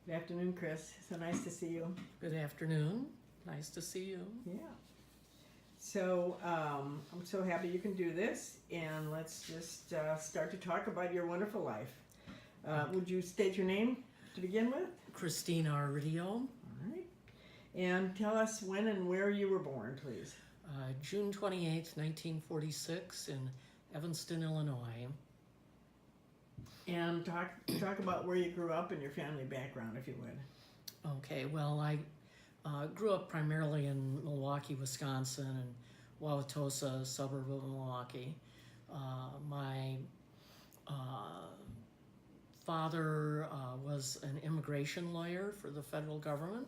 Good afternoon, Chris. So nice to see you. Good afternoon. Nice to see you. Yeah. So I'm so happy you can do this, and let's just start to talk about your wonderful life. Would you state your name to begin with? Christine R. Riddiough. All right. And tell us when and where you were born, please. June 28th, 1946 in Evanston, Illinois. And talk about where you grew up and your family background, if you would. Okay, well, I grew up primarily in Milwaukee, Wisconsin, and Wauwatosa, a suburb of Milwaukee. My father was an immigration lawyer for the federal government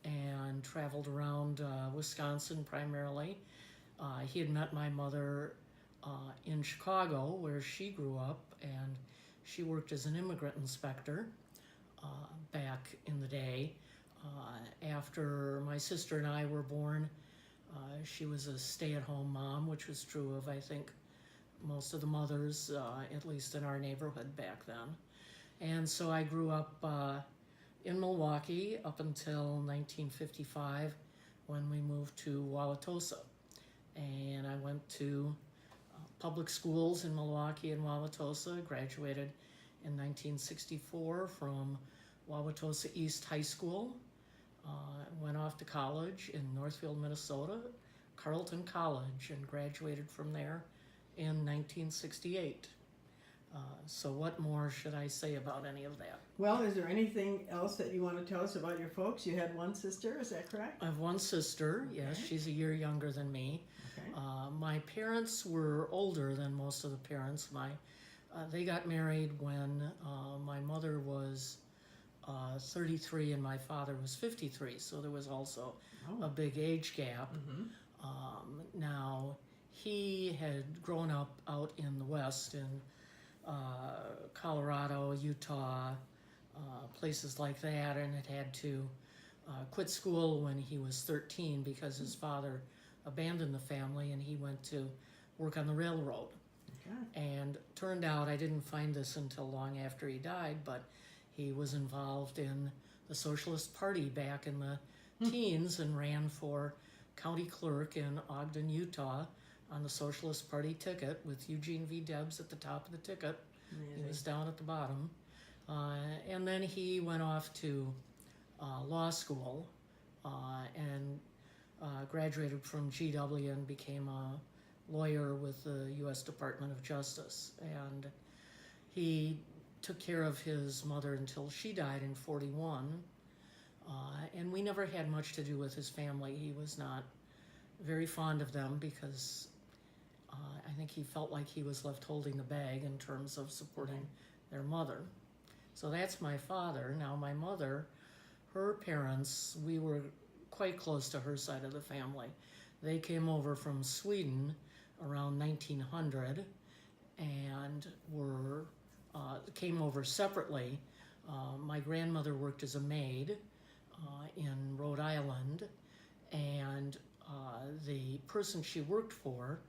and traveled around Wisconsin primarily. He had met my mother in Chicago, where she grew up, and she worked as an immigrant inspector back in the day. After my sister and I were born, she was a stay-at-home mom, which was true of, I think, most of the mothers, at least in our neighborhood back then. And so I grew up in Milwaukee up until 1955 when we moved to Wauwatosa. And I went to public schools in Milwaukee and Wauwatosa, graduated in 1964 from Wauwatosa East High School, went off to college in Northfield, Minnesota, Carleton College, and graduated from there in 1968. So what more should I say about any of that? Well, is there anything else that you want to tell us about your folks? You had one sister, is that correct? I have one sister, yes, Okay. she's a year younger than me. Okay. My parents were older than most of the parents. They got married when my mother was 33 and my father was 53, so there was also a big age gap. Mm-hmm. Now, he had grown up out in the West in Colorado, Utah, places like that, and had to quit school when he was 13 because his father abandoned the family and he went to work on the railroad. Okay. And turned out, I didn't find this until long after he died, but he was involved in the Socialist Party back in the teens and ran for county clerk in Ogden, Utah on the Socialist Party ticket with Eugene V. Debs at the top of the ticket. Amazing. He was down at the bottom. And then he went off to law school and graduated from GW and became a lawyer with the U.S. Department of Justice. And he took care of his mother until she died in 41. And we never had much to do with his family. He was not very fond of them because I think he felt like he was left holding the bag in terms of supporting their mother. So that's my father. Now my mother, her parents, we were quite close to her side of the family. They came over from Sweden around 1900 and came over separately. My grandmother worked as a maid in Rhode Island, and the person she worked for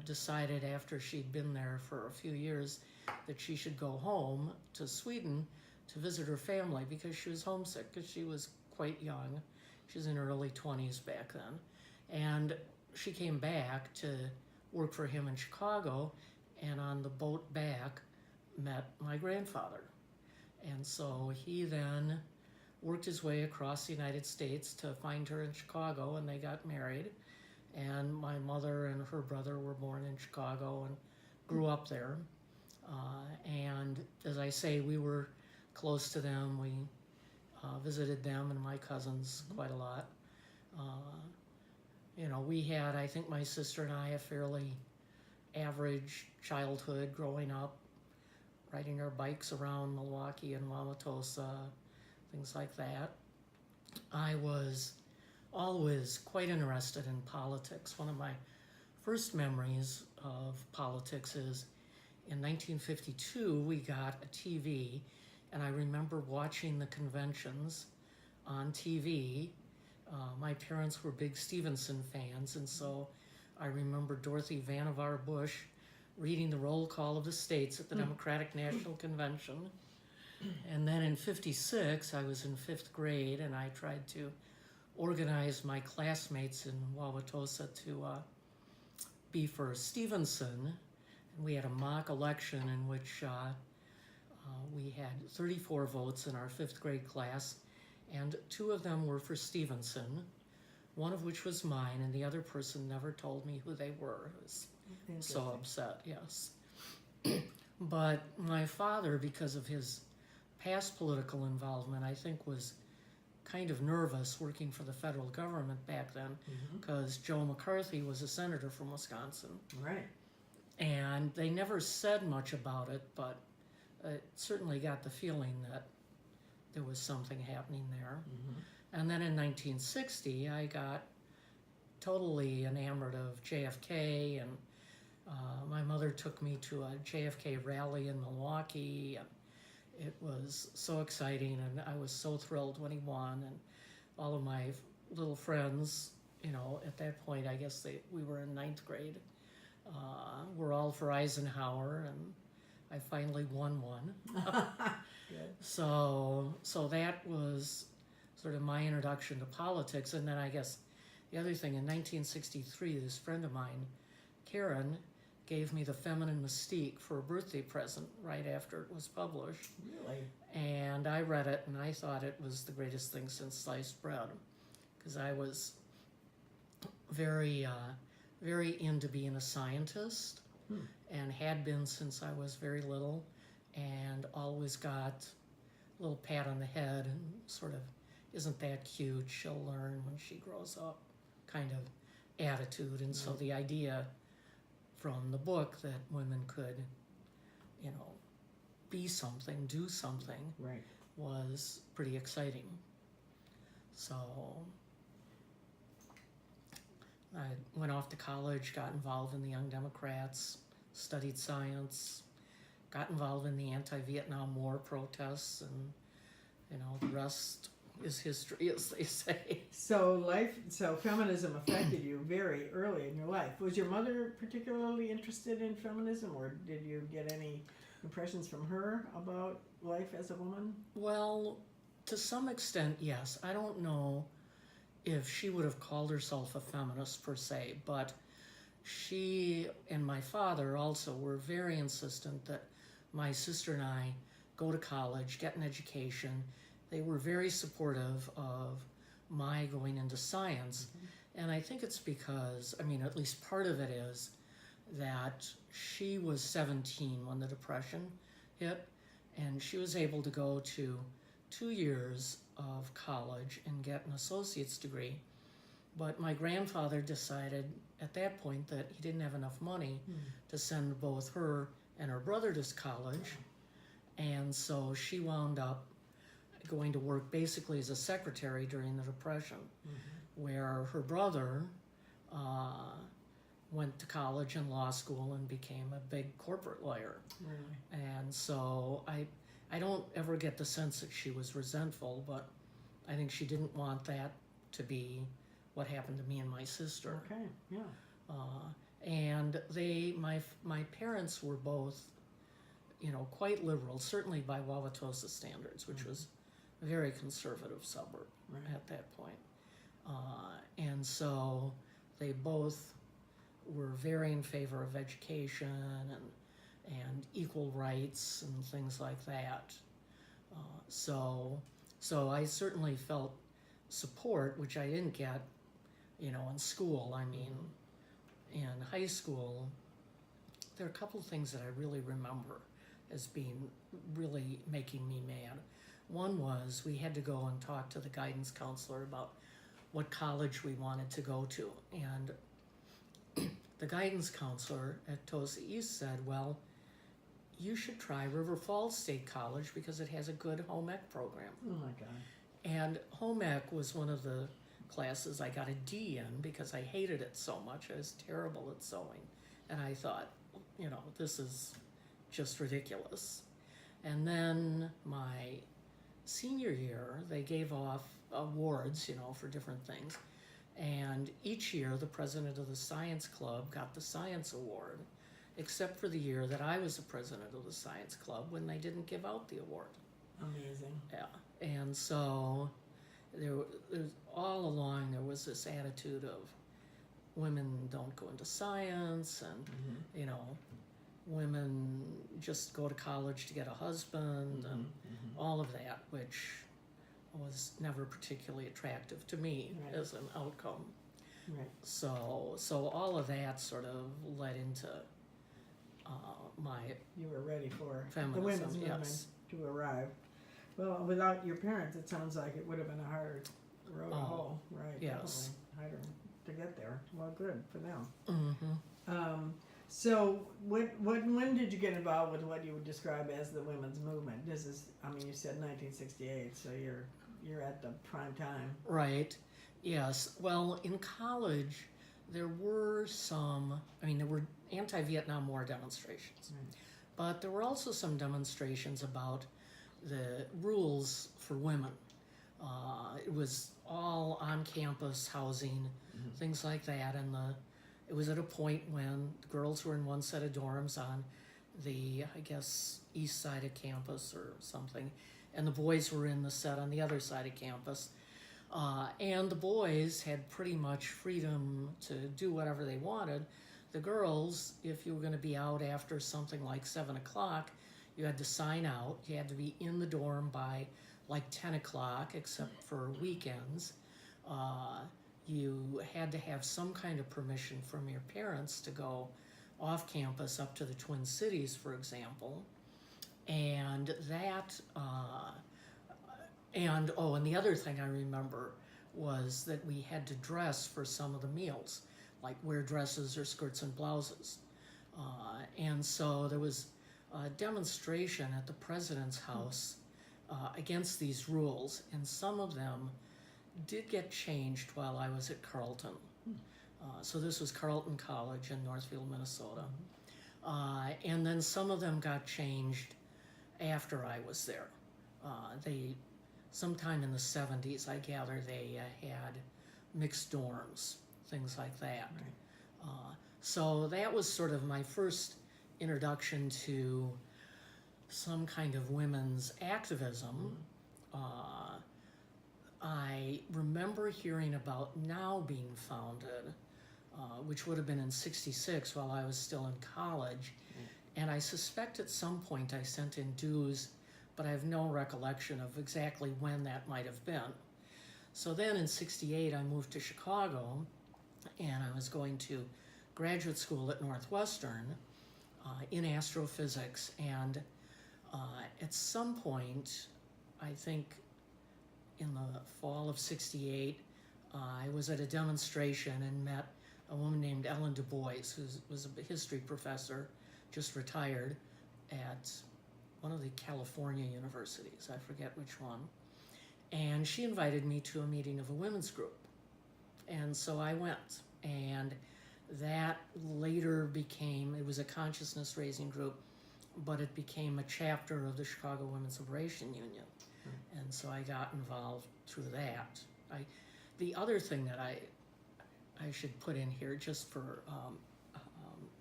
decided after she'd been there for a few years that she should go home to Sweden to visit her family because she was homesick, because she was quite young. She was in her early 20s back then. And she came back to work for him in Chicago, and on the boat back met my grandfather. And so he then worked his way across the United States to find her in Chicago, and they got married. And my mother and her brother were born in Chicago and grew up there. And as I say, we were close to them. We visited them and my cousins quite a lot. We had, I think my sister and I, a fairly average childhood growing up, riding our bikes around Milwaukee and Wauwatosa, things like that. I was always quite interested in politics. One of my first memories of politics is in 1952 we got a TV, and I remember watching the conventions on TV. My parents were big Stevenson fans, and so I remember Dorothy Vannevar Bush reading the roll call of the states at the Democratic National Convention. And then in 56, I was in 5th grade, and I tried to organize my classmates in Wauwatosa to be for Stevenson. And we had a mock election in which we had 34 votes in our 5th grade class, and 2 of them were for Stevenson, one of which was mine, and the other person never told me who they were. I was so upset, yes. But my father, because of his past political involvement, I think was kind of nervous working for the federal government back then, because Joe McCarthy was a senator from Wisconsin. Right. And they never said much about it, but it certainly got the feeling that there was something happening there. And then in 1960, I got totally enamored of JFK, and my mother took me to a JFK rally in Milwaukee, and it was so exciting, and I was so thrilled when he won, and all of my little friends, you know, at that point, I guess we were in 9th grade, were all for Eisenhower, and I finally won one. Good. So that was sort of my introduction to politics. And then I guess the other thing, in 1963, this friend of mine, Karen, gave me The Feminine Mystique for a birthday present right after it was published. Really? And I read it, and I thought it was the greatest thing since sliced bread, because I was very into being a scientist, and had been since I was very little, and always got a little pat on the head and sort of, isn't that cute, she'll learn when she grows up, kind of attitude. And so the idea from the book that women could, you know, be something, do something, Right. was pretty exciting. So I went off to college, got involved in the Young Democrats, studied science, got involved in the anti-Vietnam War protests, and, you know, the rest is history, as they say. So feminism affected you very early in your life. Was your mother particularly interested in feminism, or did you get any impressions from her about life as a woman? Well, to some extent, yes. I don't know if she would have called herself a feminist per se, but she and my father also were very insistent that my sister and I go to college, get an education. They were very supportive of my going into science. And I think it's because, I mean, at least part of it is that she was 17 when the Depression hit, and she was able to go to 2 years of college and get an associate's degree. But my grandfather decided at that point that he didn't have enough money to send both her and her brother to college. And so she wound up going to work basically as a secretary during the Depression, where her brother went to college and law school and became a big corporate lawyer. Really? And so I don't ever get the sense that she was resentful, but I think she didn't want that to be what happened to me and my sister. Okay, yeah. And my parents were both, you know, quite liberal, certainly by Wauwatosa standards, which was a very conservative suburb at that point. And so they both were very in favor of education and equal rights and things like that. So I certainly felt support, which I didn't get, you know, in school. I mean, in high school, there are a couple of things that I really remember as being really making me mad. One was we had to go and talk to the guidance counselor about what college we wanted to go to. And the guidance counselor at Tosa East said, well, you should try River Falls State College because it has a good home ec program. Oh my God. And home ec was one of the classes I got a D in because I hated it so much. I was terrible at sewing. And I thought, you know, this is just ridiculous. And then my senior year, they gave off awards, you know, for different things. And each year, the president of the science club got the science award, except for the year that I was the president of the science club when they didn't give out the award. Amazing. Yeah, and so there's all along there was this attitude of women don't go into science, and Mm-hmm. you know, women just go to college to get a husband, and all of that, which was never particularly attractive to me Right. as an outcome. Right. So all of that sort of led into my You were ready for feminism. the women's movement Yes. to arrive. Well, without your parents, it sounds like it would have been a harder road to Oh, hoe. Right. yes. Definitely. Harder to get there. Well, good for them. Mm-hmm. So, when did you get involved with what you would describe as the women's movement? This is, I mean, you said 1968, so you're at the prime time. Right. Yes. Well, in college, there were there were anti-Vietnam War demonstrations, Right. but there were also some demonstrations about the rules for women. It was all on-campus housing, things like that, and it was at a point when the girls were in one set of dorms on the, I guess, east side of campus or something, and the boys were in the set on the other side of campus. And the boys had pretty much freedom to do whatever they wanted. The girls, if you were going to be out after something like 7 o'clock, you had to sign out. You had to be in the dorm by like 10 o'clock, except for weekends. You had to have some kind of permission from your parents to go off campus up to the Twin Cities, for example. And that, and the other thing I remember was that we had to dress for some of the meals, like wear dresses or skirts and blouses. And so there was a demonstration at the president's house against these rules, and some of them did get changed while I was at Carleton. So this was Carleton College in Northfield, Minnesota. And then some of them got changed after I was there. Sometime in the 70s, I gather they had mixed dorms, things like that. Right. So that was sort of my first introduction to some kind of women's activism. I remember hearing about Now being founded, which would have been in '66 while I was still in college. And I suspect at some point I sent in dues, but I have no recollection of exactly when that might have been. So then in '68 I moved to Chicago, and I was going to graduate school at Northwestern in astrophysics. And at some point, I think in the fall of '68, I was at a demonstration and met a woman named Ellen Du Bois, who was a history professor, just retired at one of the California universities, I forget which one. And she invited me to a meeting of a women's group. And so I went. And that later it was a consciousness raising group, but it became a chapter of the Chicago Women's Liberation Union. And so I got involved through that. The other thing that I should put in here, just for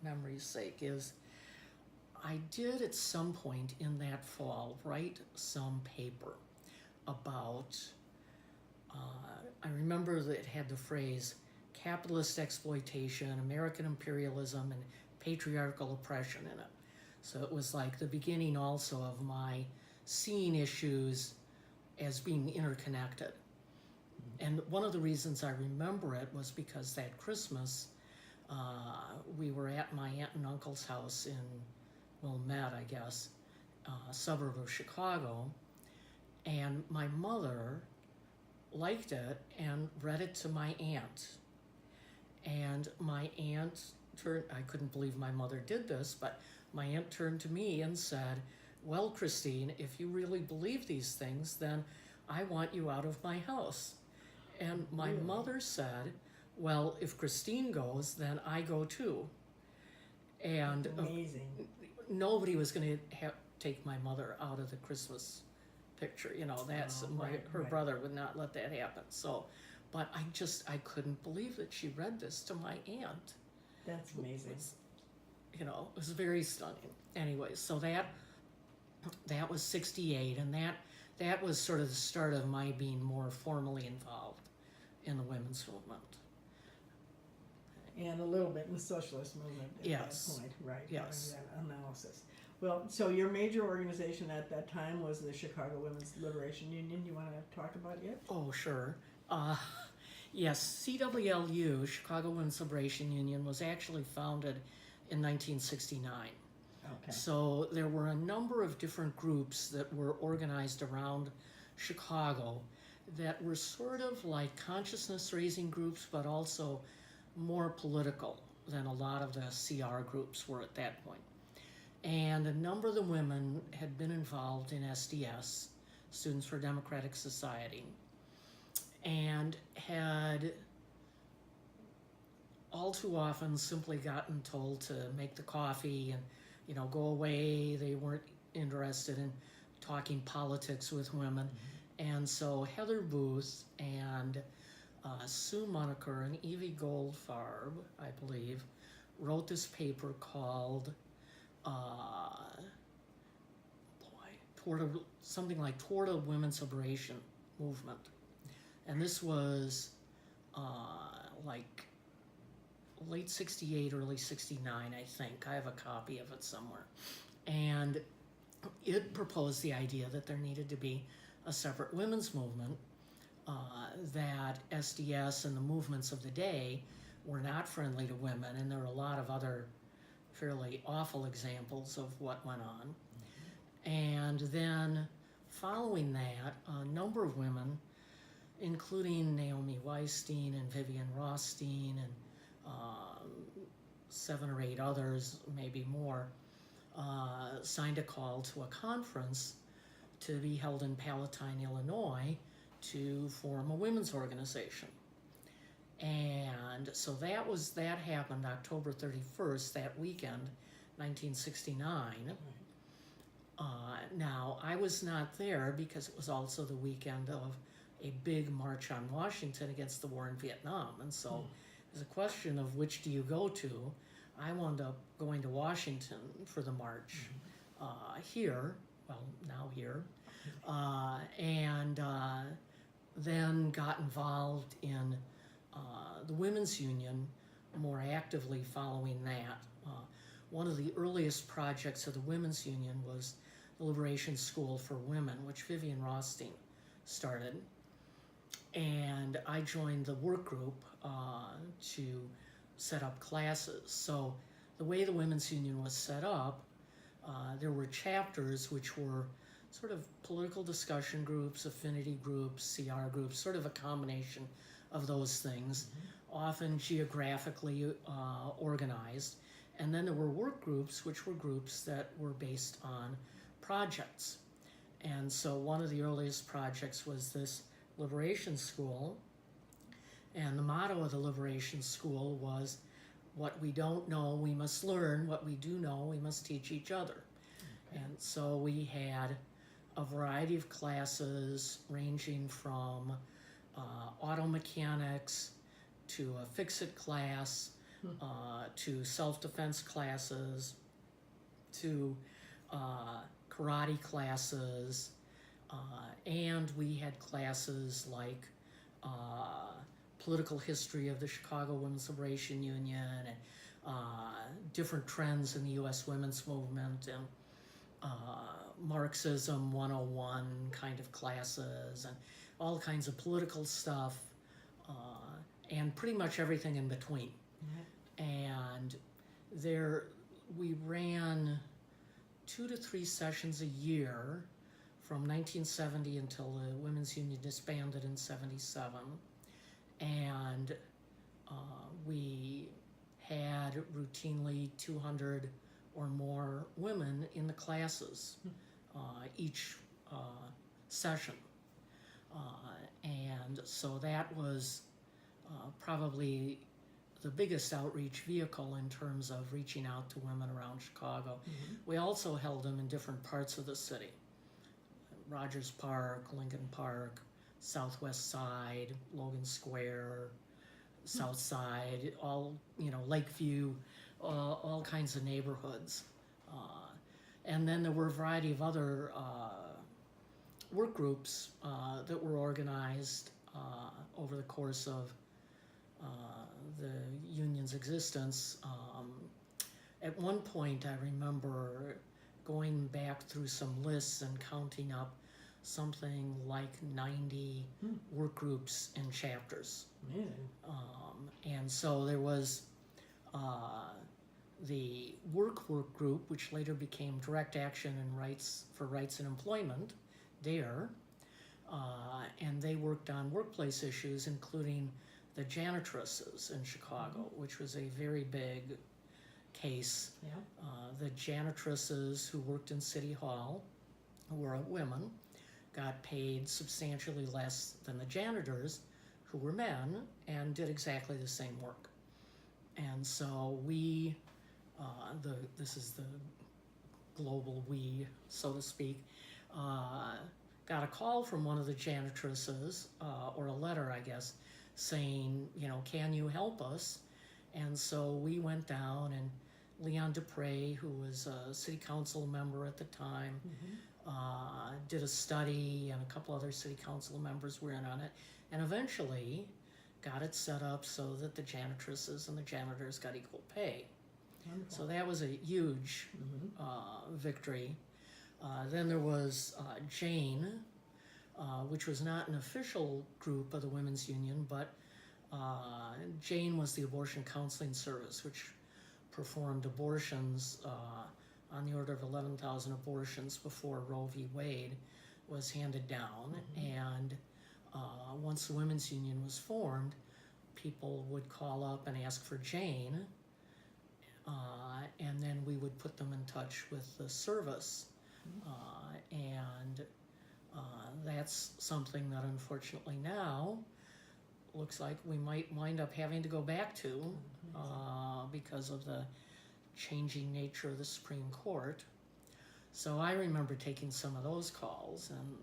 memory's sake, is I did at some point in that fall write some paper about, I remember that it had the phrase capitalist exploitation, American imperialism, and patriarchal oppression in it. So it was like the beginning also of my seeing issues as being interconnected. And one of the reasons I remember it was because that Christmas, we were at my aunt and uncle's house in Wilmette, I guess, a suburb of Chicago, and my mother liked it and read it to my aunt. And my aunt I couldn't believe my mother did this, but my aunt turned to me and said, "Well, Christine, if you really believe these things, then I want you out of my house." And my mother said, "Well, if Christine goes, then I go too." And Amazing. Nobody was going to take my mother out of the Christmas picture. That's her right. brother would not let that happen. So, but I couldn't believe that she read this to my aunt. That's amazing. It was very stunning. Anyway, so that was '68, and that that was sort of the start of my being more formally involved in the women's movement. And a little bit in the socialist movement at Yes. that point, right? Yes. That analysis. Well, so your major organization at that time was the Chicago Women's Liberation Union. You want to talk about it? Oh, sure. Yes, CWLU, Chicago Women's Liberation Union, was actually founded in 1969. Okay. So there were a number of different groups that were organized around Chicago that were sort of like consciousness-raising groups, but also more political than a lot of the CR groups were at that point. And a number of the women had been involved in SDS, Students for Democratic Society, and had all too often simply gotten told to make the coffee and, you know, go away. They weren't interested in talking politics with women. And so Heather Booth and Sue Monaker and Evie Goldfarb, I believe, wrote this paper called Toward a Women's Liberation Movement. And this was like late 68, early 69, I think. I have a copy of it somewhere. And it proposed the idea that there needed to be a separate women's movement, that SDS and the movements of the day were not friendly to women, and there were a lot of other fairly awful examples of what went on. And then following that, a number of women, including Naomi Weinstein and Vivian Rothstein and 7 or 8 others, maybe more, signed a call to a conference to be held in Palatine, Illinois, to form a women's organization. And so that happened October 31st, that weekend, 1969. Now, I was not there because it was also the weekend of a big march on Washington against the war in Vietnam. And so there's a question of which do you go to. I wound up going to Washington for the march here, and then got involved in the Women's Union more actively following that. One of the earliest projects of the Women's Union was the Liberation School for Women, which Vivian Rothstein started. And I joined the work group to set up classes. So the way the Women's Union was set up, there were chapters which were sort of political discussion groups, affinity groups, CR groups, sort of a combination of those things, often geographically organized. And then there were work groups, which were groups that were based on projects. And so one of the earliest projects was this Liberation School. And the motto of the Liberation School was, what we don't know, we must learn. What we do know, we must teach each other. Okay. And so we had a variety of classes ranging from auto mechanics to a fix-it class, to self-defense classes, to karate classes, and we had classes like political history of the Chicago Women's Liberation Union and different trends in the U.S. women's movement and Marxism 101 kind of classes and all kinds of political stuff and pretty much everything in between. And there we ran 2 to 3 sessions a year from 1970 until the Women's Union disbanded in 77. And we had routinely 200 or more women in the classes each session. And so that was probably the biggest outreach vehicle in terms of reaching out to women around Chicago. We also held them in different parts of the city. Rogers Park, Lincoln Park, Southwest Side, Logan Square, South Side, all, Lakeview, all kinds of neighborhoods. And then there were a variety of other work groups that were organized over the course of the union's existence. At one point, I remember going back through some lists and counting up something like 90 work groups and chapters. Amazing. And so there was the work group, which later became Direct Action and Rights and Employment, DARE, and they worked on workplace issues, including the janitresses in Chicago, which was a very big case. Yeah. The janitresses who worked in City Hall, who were women, got paid substantially less than the janitors, who were men, and did exactly the same work. And so we, this is the global we, so to speak, got a call from one of the janitresses, or a letter, I guess, saying, can you help us? And so we went down, and Leon Dupre, who was a city council member at the time, did a study, and a couple other city council members were in on it, and eventually got it set up so that the janitresses and the janitors got equal pay. Wonderful. So that was a huge victory. Then there was Jane, which was not an official group of the Women's Union, but Jane was the abortion counseling service, which performed abortions on the order of 11,000 abortions before Roe v. Wade was handed down. And once the Women's Union was formed, people would call up and ask for Jane, and then we would put them in touch with the service. And that's something that unfortunately now looks like we might wind up having to go back to because of the changing nature of the Supreme Court. So I remember taking some of those calls, and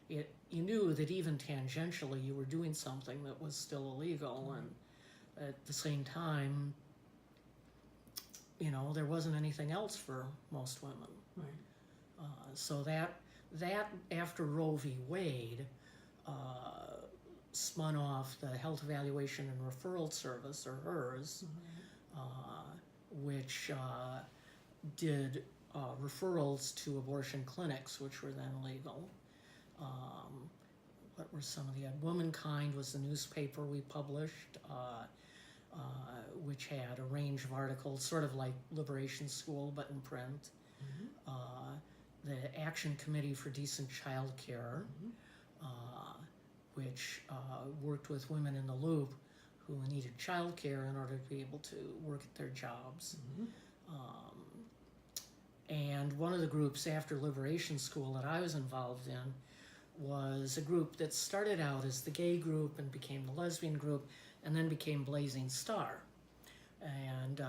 you knew that even tangentially you were doing something that was still illegal, and at the same time, there wasn't anything else for most women. Right. So that after Roe v. Wade spun off the Health Evaluation and Referral Service, or HERS, which did referrals to abortion clinics, which were then legal. What were some of the Womankind was the newspaper we published, which had a range of articles, sort of like Liberation School, but in print. The Action Committee for Decent Child Care, which worked with women in the loop who needed child care in order to be able to work at their jobs. And one of the groups after Liberation School that I was involved in was a group that started out as the gay group and became the lesbian group, and then became Blazing Star. And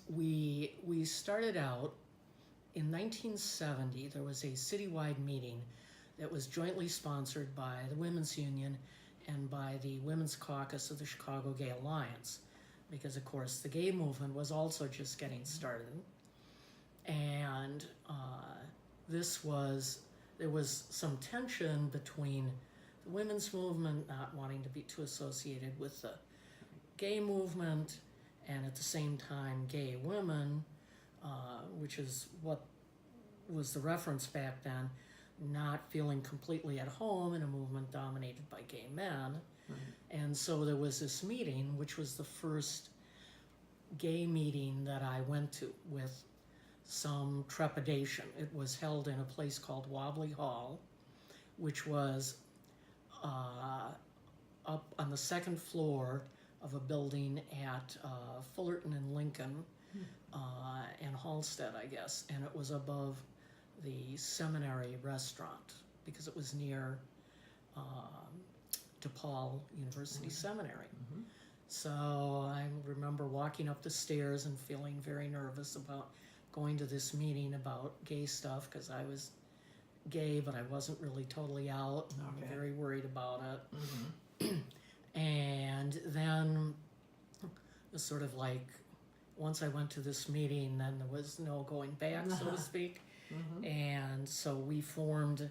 we started out in 1970. There was a citywide meeting that was jointly sponsored by the Women's Union and by the Women's Caucus of the Chicago Gay Alliance, because of course the gay movement was also just getting started. And there was some tension between the women's movement not wanting to be too associated with the gay movement, and at the same time gay women, which is what was the reference back then, not feeling completely at home in a movement dominated by gay men. And so there was this meeting, which was the first gay meeting that I went to with some trepidation. It was held in a place called Wobbly Hall, which was up on the second floor of a building at Fullerton and Lincoln and Halstead, I guess, and it was above the seminary restaurant because it was near DePaul University Seminary. So I remember walking up the stairs and feeling very nervous about going to this meeting about gay stuff, because I was gay, but I wasn't really totally out. I'm very worried about it. And then it was sort of like, once I went to this meeting, then there was no going back, so to speak. And so we formed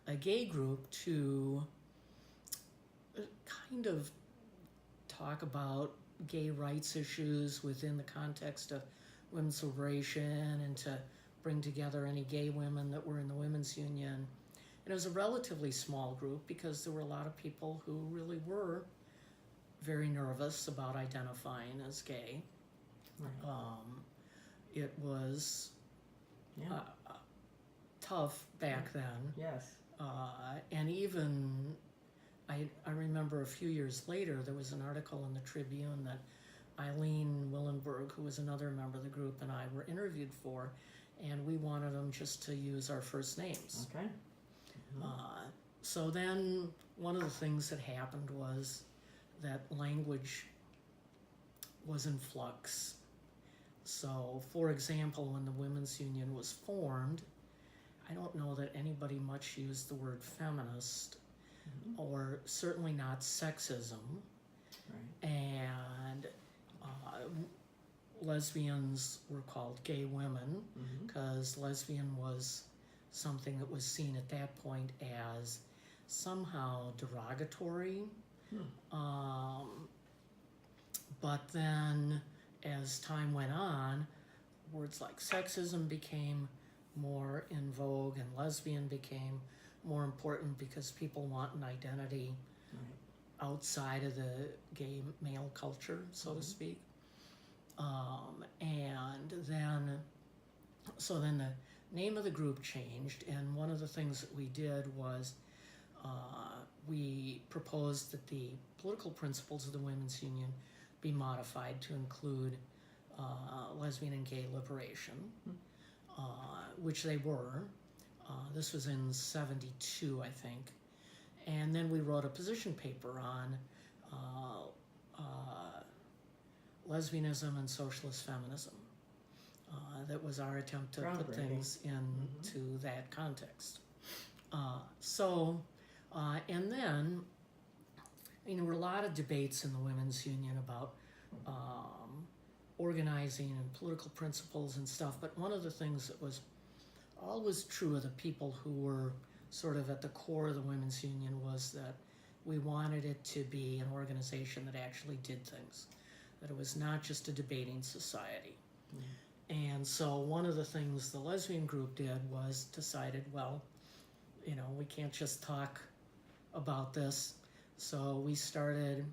a gay group to kind of talk about gay rights issues within the context of women's liberation and to bring together any gay women that were in the women's union. And it was a relatively small group because there were a lot of people who really were very nervous about identifying as gay. Right. It was Yeah. tough back then. Yes. And even, I remember a few years later, there was an article in the Tribune that Eileen Willenberg, who was another member of the group, and I were interviewed for, and we wanted them just to use our first names. Okay. So then one of the things that happened was that language was in flux. So, for example, when the Women's Union was formed, I don't know that anybody much used the word feminist, or certainly not sexism. Right. And lesbians were called gay women because lesbian was something that was seen at that point as somehow derogatory. But then as time went on, words like sexism became more in vogue and lesbian became more important because people want an identity outside of the gay male culture, so to speak. And then, so then the name of the group changed, and one of the things that we did was we proposed that the political principles of the Women's Union be modified to include lesbian and gay liberation, which they were. This was in '72, I think. And then we wrote a position paper on lesbianism and socialist feminism. That was our attempt to put things into that context. And then, there were a lot of debates in the Women's Union about organizing and political principles and stuff, but one of the things that was always true of the people who were sort of at the core of the Women's Union was that we wanted it to be an organization that actually did things, that it was not just a debating society. And so one of the things the lesbian group did was decided, well, we can't just talk about this. So we started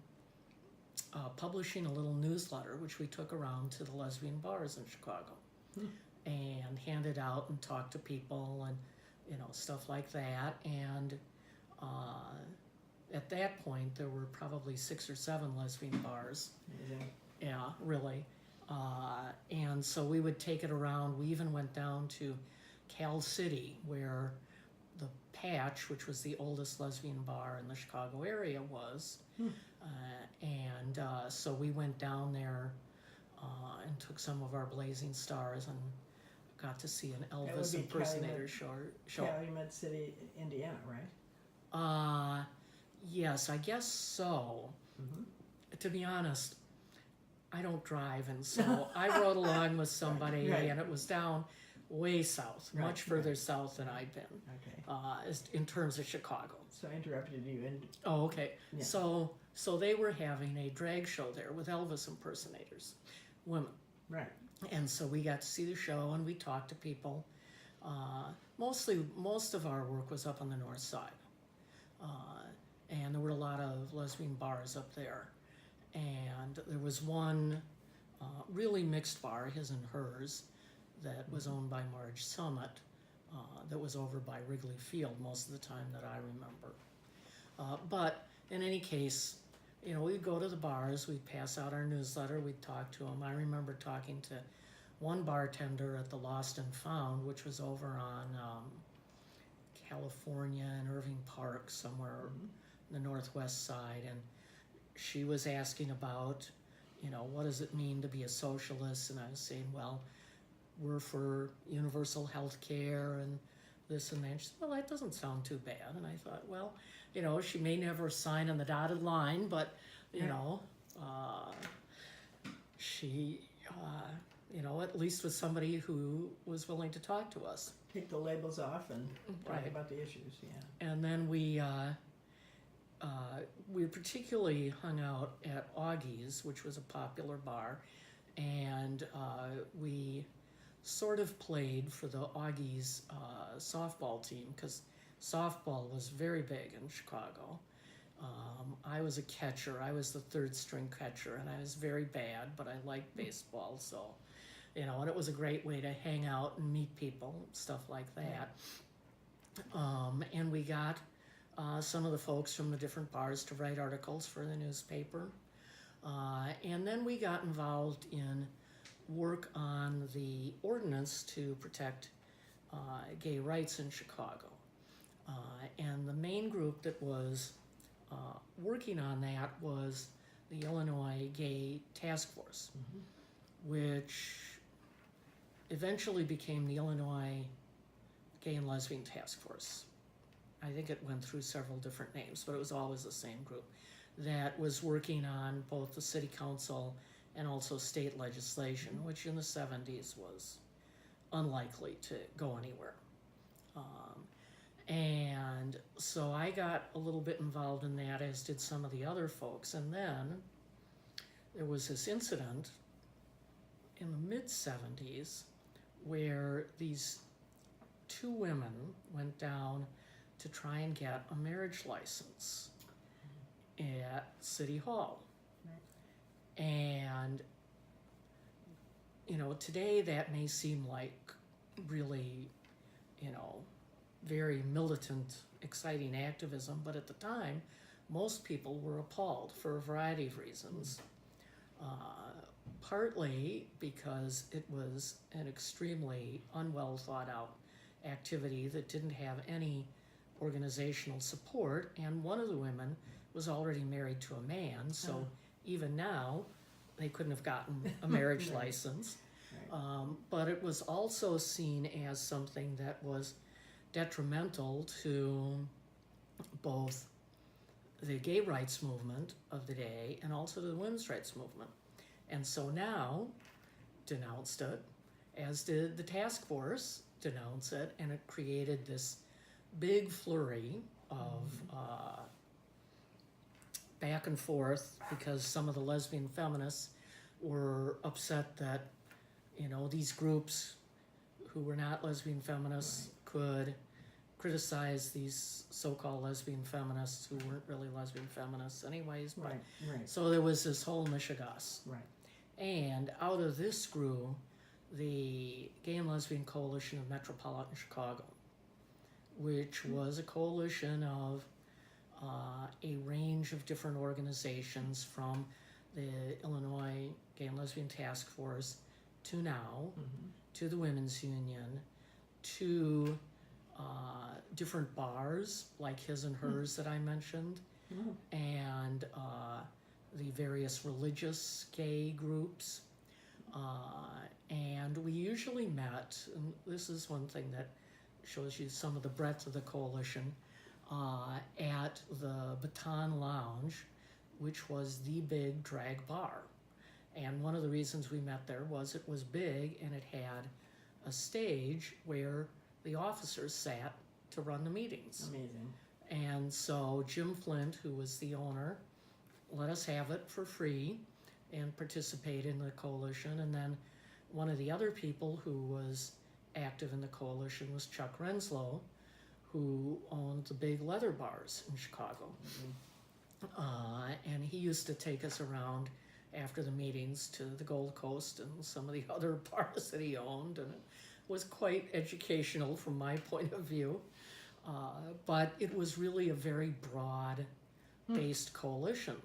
publishing a little newsletter, which we took around to the lesbian bars in Chicago and handed out and talked to people and, stuff like that. And at that point, there were probably 6 or 7 lesbian bars. Yeah, really. And so we would take it around. We even went down to Cal City, where the Patch, which was the oldest lesbian bar in the Chicago area, was. So we went down there and took some of our blazing stars and got to see an Elvis impersonator show. Calumet City, Indiana, right? Yes, I guess so. To be honest, I don't drive, and so I rode along with somebody, and it was down way south, much further south than I'd been, in terms of Chicago. So I interrupted you. Oh, okay. Yeah. So they were having a drag show there with Elvis impersonators, women. Right. And so we got to see the show, and we talked to people. Most of our work was up on the north side. And there were a lot of lesbian bars up there. And there was one really mixed bar, his and hers, that was owned by Marge Summit, that was over by Wrigley Field most of the time that I remember. But in any case, we'd go to the bars, we'd pass out our newsletter, we'd talk to them. I remember talking to one bartender at the Lost and Found, which was over on California and Irving Park, somewhere in the northwest side, and she was asking about, what does it mean to be a socialist? And I was saying, well, we're for universal health care and this and that. And she said, well, that doesn't sound too bad. And I thought, well, she may never sign on the dotted line, but, she at least with somebody who was willing to talk to us. Take the labels off and talk Right. about the issues, yeah. And then we particularly hung out at Augie's, which was a popular bar, and we sort of played for the Augie's softball team, because softball was very big in Chicago. I was a catcher. I was the third string catcher, and I was very bad, but I liked baseball, so, and it was a great way to hang out and meet people, stuff like that. And we got some of the folks from the different bars to write articles for the newspaper. And then we got involved in work on the ordinance to protect gay rights in Chicago. And the main group that was working on that was the Illinois Gay Task Force, which eventually became the Illinois Gay and Lesbian Task Force. I think it went through several different names, but it was always the same group that was working on both the city council and also state legislation, which in the 70s was unlikely to go anywhere. And so I got a little bit involved in that, as did some of the other folks. And then there was this incident in the mid-70s where these two women went down to try and get a marriage license at City Hall. Right. And, today that may seem like really, very militant, exciting activism, but at the time, most people were appalled for a variety of reasons. Partly because it was an extremely unwell thought out activity that didn't have any organizational support, and one of the women was already married to a man, so even now they couldn't have gotten a marriage license. Right. But it was also seen as something that was detrimental to both the gay rights movement of the day and also the women's rights movement. And so now denounced it, as did the task force denounce it, and it created this big flurry of back and forth, because some of the lesbian feminists were upset that, these groups who were not lesbian feminists could criticize these so-called lesbian feminists who weren't really lesbian feminists anyways. But so there was this whole mishigas. Right. And out of this grew the Gay and Lesbian Coalition of Metropolitan Chicago, which was a coalition of a range of different organizations, from the Illinois Gay and Lesbian Task Force to now, to the Women's Union, to different bars like His and Hers that I mentioned, and the various religious gay groups. And we usually met, and this is one thing that shows you some of the breadth of the coalition, at the Baton Lounge, which was the big drag bar. And one of the reasons we met there was it was big and it had a stage where the officers sat to run the meetings. Amazing. And so Jim Flint, who was the owner, let us have it for free and participate in the coalition. And then one of the other people who was active in the coalition was Chuck Renslow, who owned the big leather bars in Chicago. And he used to take us around after the meetings to the Gold Coast and some of the other bars that he owned, and it was quite educational from my point of view. But it was really a very broad-based coalition.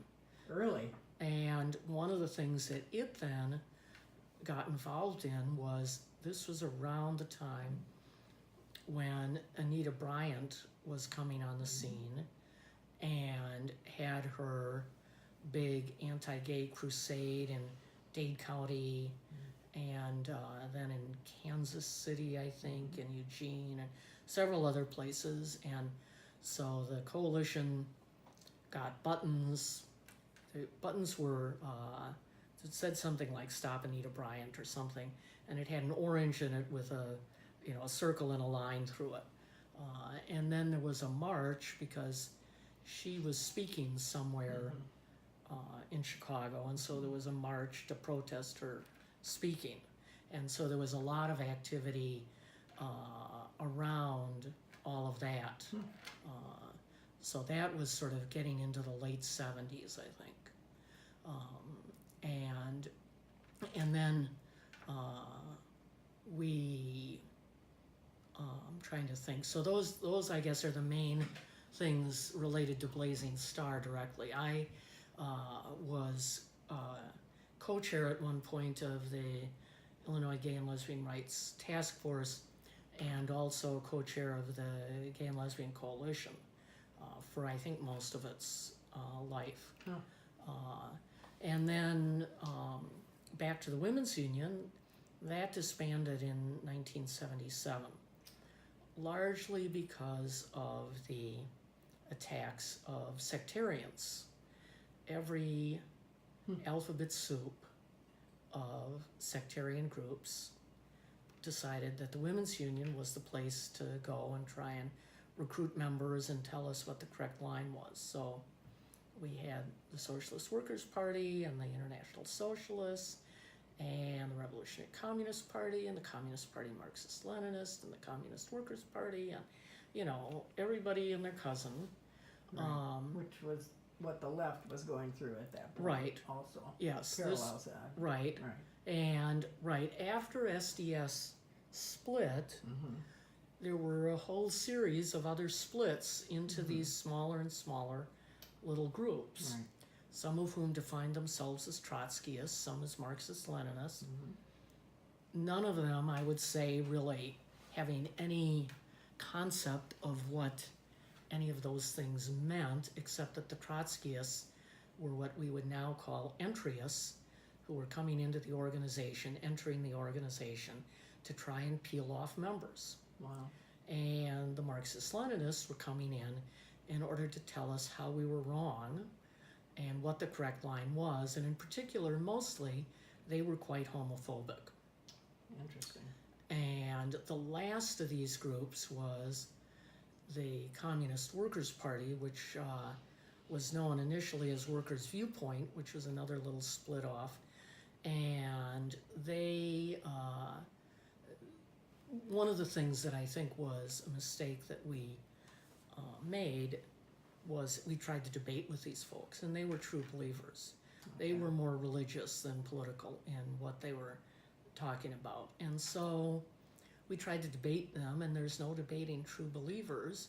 Early. And one of the things that it then got involved in was, this was around the time when Anita Bryant was coming on the scene and had her big anti-gay crusade in Dade County, and then in Kansas City, I think, and Eugene, and several other places. And so the coalition got buttons. The buttons were it said something like "Stop Anita Bryant" or something, and it had an orange in it with a circle and a line through it. And then there was a march because she was speaking somewhere in Chicago, and so there was a march to protest her speaking. And so there was a lot of activity around all of that. So that was sort of getting into the late 70s, I think. And then I'm trying to think. So those I guess are the main things related to Blazing Star directly. I was co-chair at one point of the Illinois Gay and Lesbian Rights Task Force, and also co-chair of the Gay and Lesbian Coalition for I think most of its life. And then back to the Women's Union, that disbanded in 1977, largely because of the attacks of sectarians. Every alphabet soup of sectarian groups decided that the Women's Union was the place to go and try and recruit members and tell us what the correct line was. So we had the Socialist Workers' Party and the International Socialists and the Revolutionary Communist Party and the Communist Party Marxist-Leninist and the Communist Workers' Party and, everybody and their cousin. Right. Which was what the left was going through at that point. Right. Also. Yes. Parallels that. Right. And after SDS split, there were a whole series of other splits into these smaller and smaller little groups. Right. Some of whom defined themselves as Trotskyists, some as Marxist-Leninists. None of them, I would say, really having any concept of what any of those things meant, except that the Trotskyists were what we would now call entryists, who were coming into the organization, entering the organization to try and peel off members. Wow. And the Marxist-Leninists were coming in order to tell us how we were wrong and what the correct line was, and in particular, mostly, they were quite homophobic. Interesting. And the last of these groups was the Communist Workers' Party, which was known initially as Workers' Viewpoint, which was another little split off. And they, one of the things that I think was a mistake that we made was we tried to debate with these folks, and they were true believers. Okay. They were more religious than political in what they were talking about. And so we tried to debate them, and there's no debating true believers,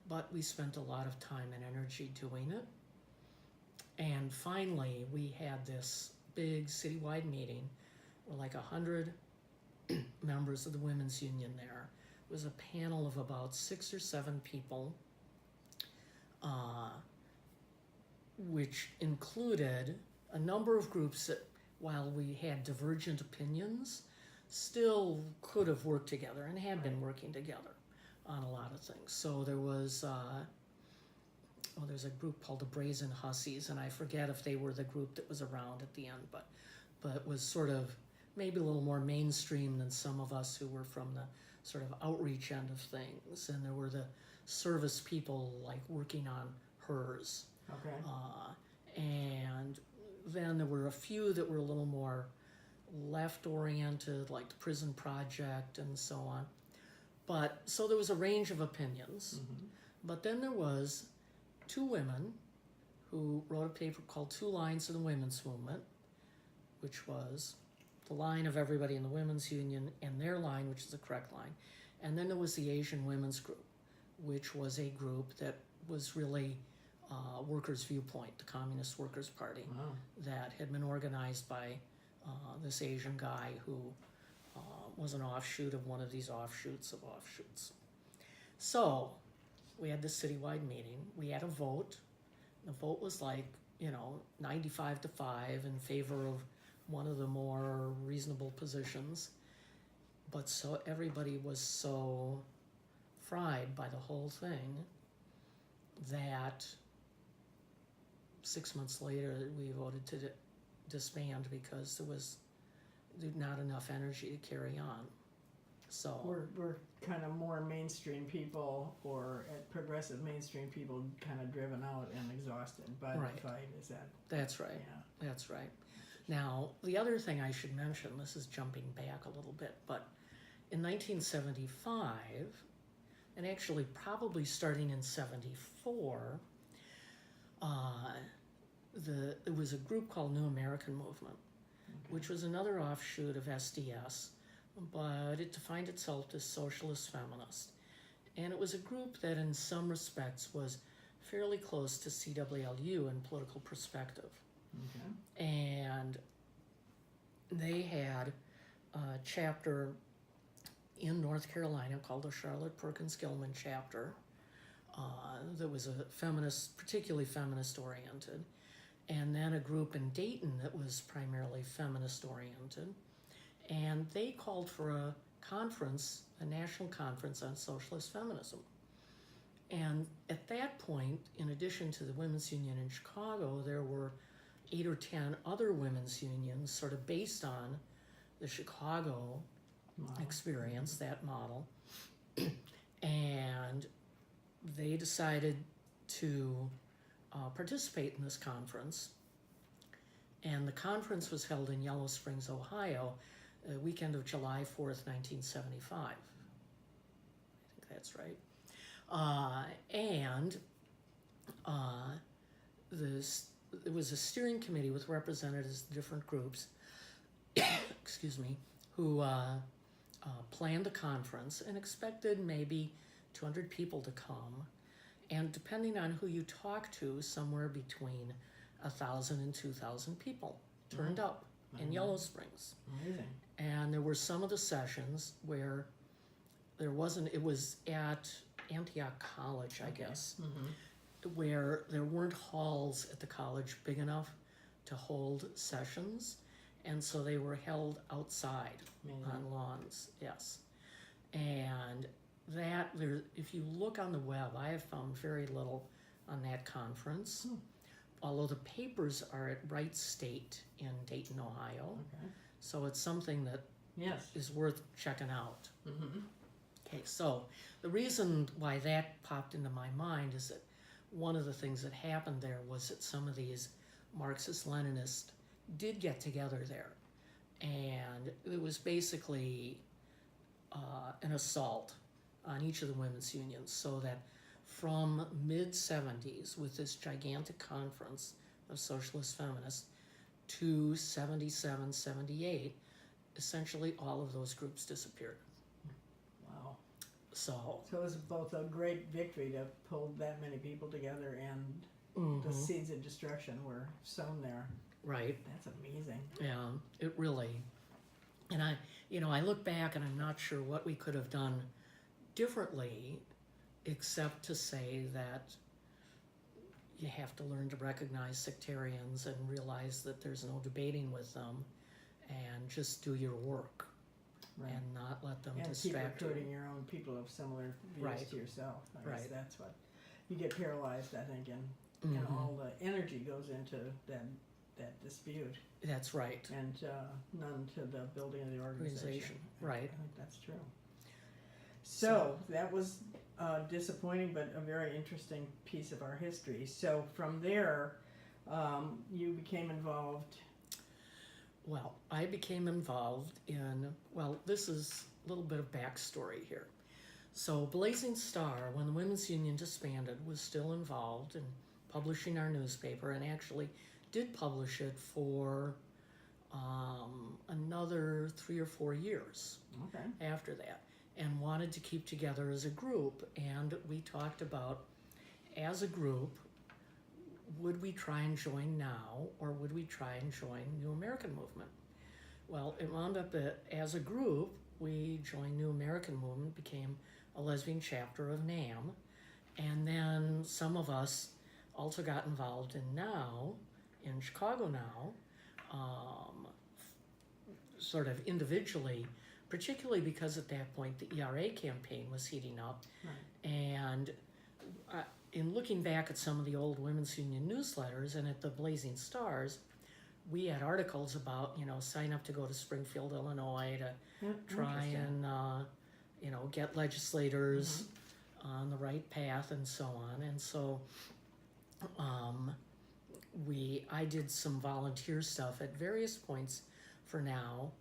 but we spent a lot of time and energy doing it. And finally, we had this big citywide meeting with like 100 members of the Women's Union there. It was a panel of about 6 or 7 people, which included a number of groups that, while we had divergent opinions, still could have worked together and had been working together on a lot of things. So there was, there's a group called the Brazen Hussies, and I forget if they were the group that was around at the end, but was sort of maybe a little more mainstream than some of us who were from the sort of outreach end of things. And there were the service people like working on HERS. Okay. And then there were a few that were a little more left-oriented, like the Prison Project and so on. But so there was a range of opinions. But then there was 2 women who wrote a paper called 2 Lines of the Women's Movement, which was the line of everybody in the Women's Union and their line, which is the correct line. And then there was the Asian Women's Group, which was a group that was really Workers' Viewpoint, the Communist Workers' Party, that had been organized by this Asian guy who was an offshoot of one of these offshoots of offshoots. So we had this citywide meeting. We had a vote. The vote was like, 95 to 5 in favor of one of the more reasonable positions. But so everybody was so fried by the whole thing that 6 months later we voted to disband because there was not enough energy to carry on. So we're kind of more mainstream people, or progressive mainstream people, kind of driven out and exhausted by Right. the fight. Is that? that's right. Yeah. That's right. Now, the other thing I should mention, this is jumping back a little bit, but in 1975, and actually probably starting in 74, there was a group called New American Movement, which was another offshoot of SDS, but it defined itself as socialist feminist. And it was a group that in some respects was fairly close to CWLU in political perspective. Okay. And they had a chapter in North Carolina called the Charlotte Perkins Gilman chapter that was a feminist, particularly feminist oriented, and then a group in Dayton that was primarily feminist oriented. And they called for a conference, a national conference on socialist feminism. And at that point, in addition to the Women's Union in Chicago, there were 8 or 10 other women's unions sort of based on the Chicago experience, that model. And they decided to participate in this conference. And the conference was held in Yellow Springs, Ohio, the weekend of July 4th, 1975. I think that's right. There was a steering committee with representatives of different groups, excuse me, who planned the conference and expected maybe 200 people to come. And depending on who you talk to, somewhere between 1,000 and 2,000 people turned up in Yellow Springs. Amazing. And there were some of the sessions where there wasn't, it was at Antioch College, I guess, where there weren't halls at the college big enough to hold sessions. And so they were held outside on lawns, yes. And that, there, if you look on the web, I have found very little on that conference. Although the papers are at Wright State in Dayton, Ohio. Okay. So it's something that is worth checking out. Okay, so the reason why that popped into my mind is that one of the things that happened there was that some of these Marxist-Leninists did get together there. And it was basically an assault on each of the women's unions, so that from mid-70s, with this gigantic conference of socialist feminists, to 77, 78, essentially all of those groups disappeared. Wow. So it was both a great victory to pull that many people together, and the seeds of destruction were sown there. Right. That's amazing. Yeah, it really. And I look back and I'm not sure what we could have done differently, except to say that you have to learn to recognize sectarians and realize that there's no debating with them, and just do your work and not let them distract keep recruiting your own people of similar views to yourself. I guess that's what you get paralyzed, I think, and all the energy goes into that dispute. That's right. And none to the building of the organization. Right. I think that's true. So that was disappointing, but a very interesting piece of our history. So from there, you became involved. Well, I became involved in, this is a little bit of backstory here. So Blazing Star, when the Women's Union disbanded, was still involved in publishing our newspaper, and actually did publish it for another 3 or 4 years after that, and wanted to keep together as a group. And we talked about, as a group, would we try and join now, or would we try and join New American Movement? Well, it wound up that as a group, we joined New American Movement, became a lesbian chapter of NAM, and then some of us also got involved in Chicago now, sort of individually, particularly because at that point the ERA campaign was heating up. And in looking back at some of the old Women's Union newsletters and at the Blazing Stars, we had articles about, sign up to go to Springfield, Illinois to Yeah, try interesting. and, get legislators on the right path and so on. And so I did some volunteer stuff at various points for now,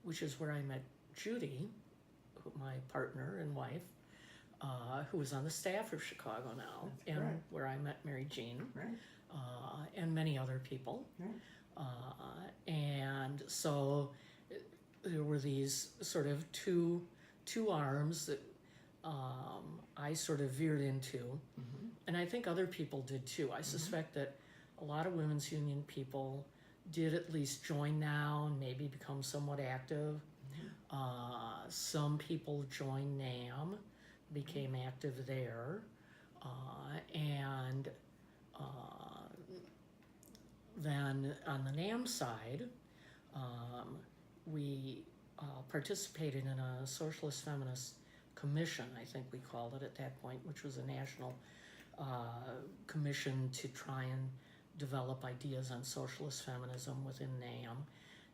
which is where I met Judy, my partner and wife, who is on the staff of Chicago now, That's and correct. where I met Mary Jean, Right. and many other people. Right. And so there were these sort of two arms that I sort of veered into, and I think other people did too. I suspect that a lot of women's union people did at least join now and maybe become somewhat active. Some people joined NAM, became active there, and then on the NAM side, we participated in a socialist feminist commission, I think we called it at that point, which was a national commission to try and develop ideas on socialist feminism within NAM.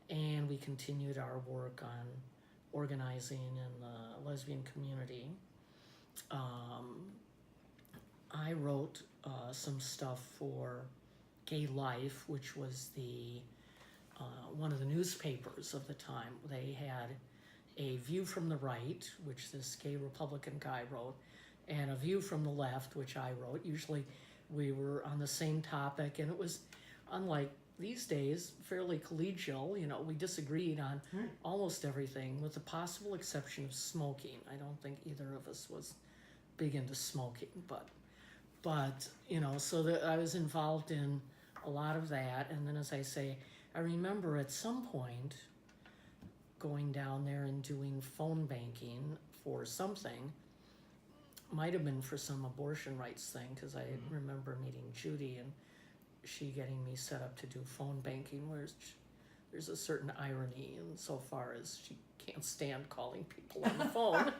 And we continued our work on organizing in the lesbian community. I wrote some stuff for Gay Life, which was the one of the newspapers of the time. They had a View from the Right, which this gay Republican guy wrote, and a View from the Left, which I wrote. Usually we were on the same topic, and it was, unlike these days, fairly collegial. We disagreed on almost everything, with the possible exception of smoking. I don't think either of us was big into smoking, but so that I was involved in a lot of that. And then, as I say, I remember at some point going down there and doing phone banking for something. Might have been for some abortion rights thing, because I remember meeting Judy and she getting me set up to do phone banking, where there's a certain irony insofar as she can't stand calling people on the phone.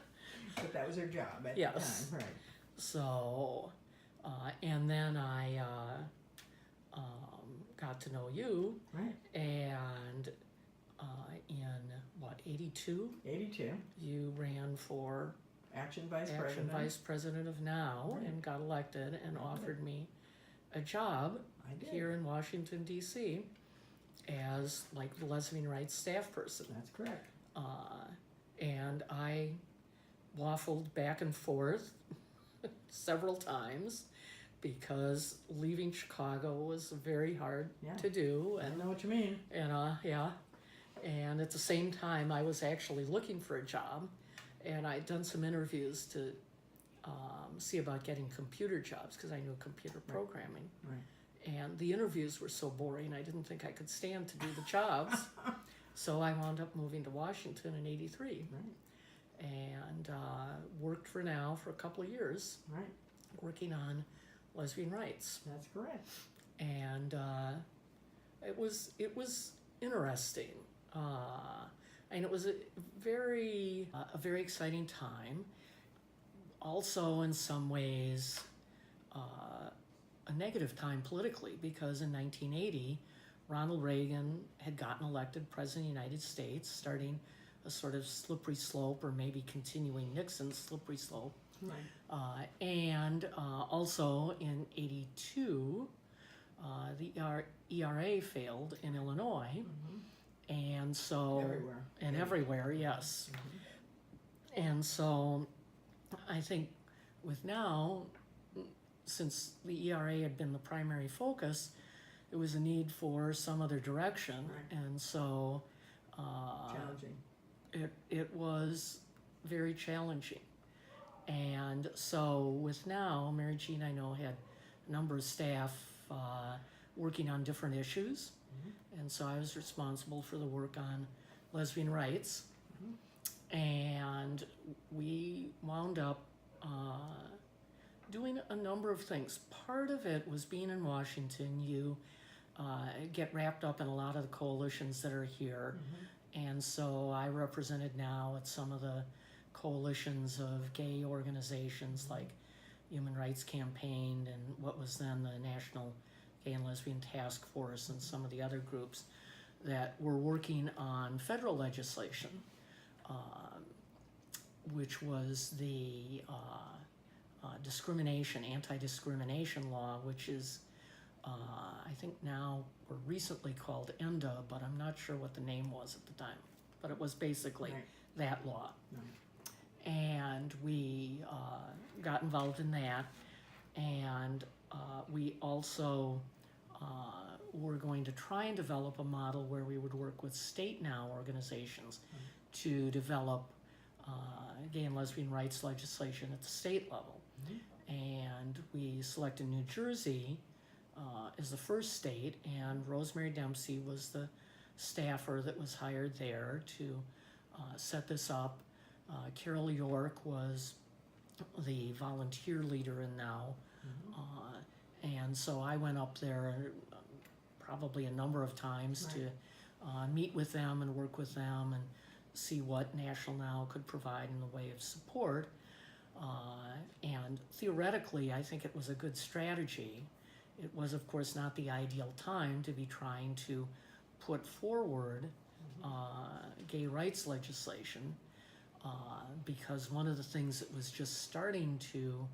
But that was her job at the Yes. time, right? So, and then I got to know you, Right. and in 82, 82, you ran for Action Vice Action President. Vice President of Now, Right. and got elected and offered me a job I did. here in Washington, D.C. as like the lesbian rights staff person. That's correct. And I waffled back and forth several times, because leaving Chicago was very hard Yeah. to do. I And know what you mean. and at the same time, I was actually looking for a job, and I'd done some interviews to see about getting computer jobs, because I knew computer programming. Right. And the interviews were so boring, I didn't think I could stand to do the jobs. So I wound up moving to Washington in 83, Right. and worked for Now for a couple of years, Right. working on lesbian rights. That's correct. And it was interesting, and it was a very exciting time. Also, in some ways, a negative time politically, because in 1980, Ronald Reagan had gotten elected president of the United States, starting a sort of slippery slope, or maybe continuing Nixon's slippery slope. Right. And also in 82, the ERA failed in Illinois, and so everywhere, yes. And so I think with Now, since the ERA had been the primary focus, there was a need for some other direction, Right. and so Challenging. it was very challenging. And so with Now, Mary Jean, I know, had a number of staff working on different issues, and so I was responsible for the work on lesbian rights, and we wound up doing a number of things. Part of it was being in Washington. You get wrapped up in a lot of the coalitions that are here, and so I represented Now at some of the coalitions of gay organizations like Human Rights Campaign and what was then the National Gay and Lesbian Task Force and some of the other groups that were working on federal legislation, which was the anti-discrimination law, which is, I think now or recently called ENDA, but I'm not sure what the name was at the time. But it was basically Right. that law. Right. And we got involved in that, and we also were going to try and develop a model where we would work with state now organizations to develop gay and lesbian rights legislation at the state level. And we selected New Jersey as the first state, and Rosemary Dempsey was the staffer that was hired there to set this up. Carol York was the volunteer leader in now, and so I went up there probably a number of times Right. to meet with them and work with them and see what National Now could provide in the way of support. And theoretically, I think it was a good strategy. It was, of course, not the ideal time to be trying to put forward gay rights legislation, because one of the things that was just starting to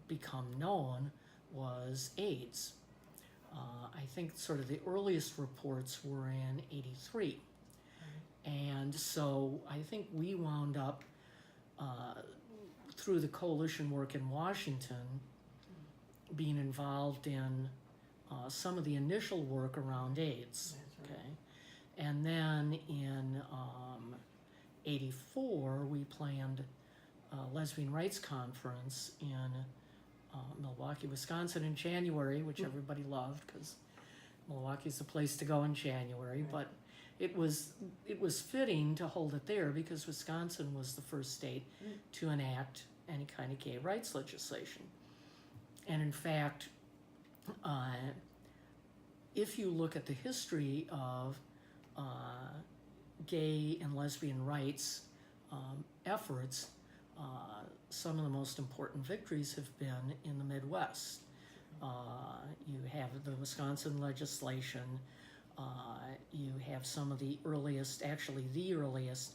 become known was AIDS. I think sort of the earliest reports were in '83. And so I think we wound up, through the coalition work in Washington, being involved in some of the initial work around AIDS. That's right. Okay, and then in '84 we planned a lesbian rights conference in Milwaukee, Wisconsin in January, which everybody loved because Milwaukee's the place to go in January. Right. But it was fitting to hold it there because Wisconsin was the first state to enact any kind of gay rights legislation. And in fact, if you look at the history of gay and lesbian rights efforts, some of the most important victories have been in the Midwest. You have the Wisconsin legislation. You have some of the earliest, actually the earliest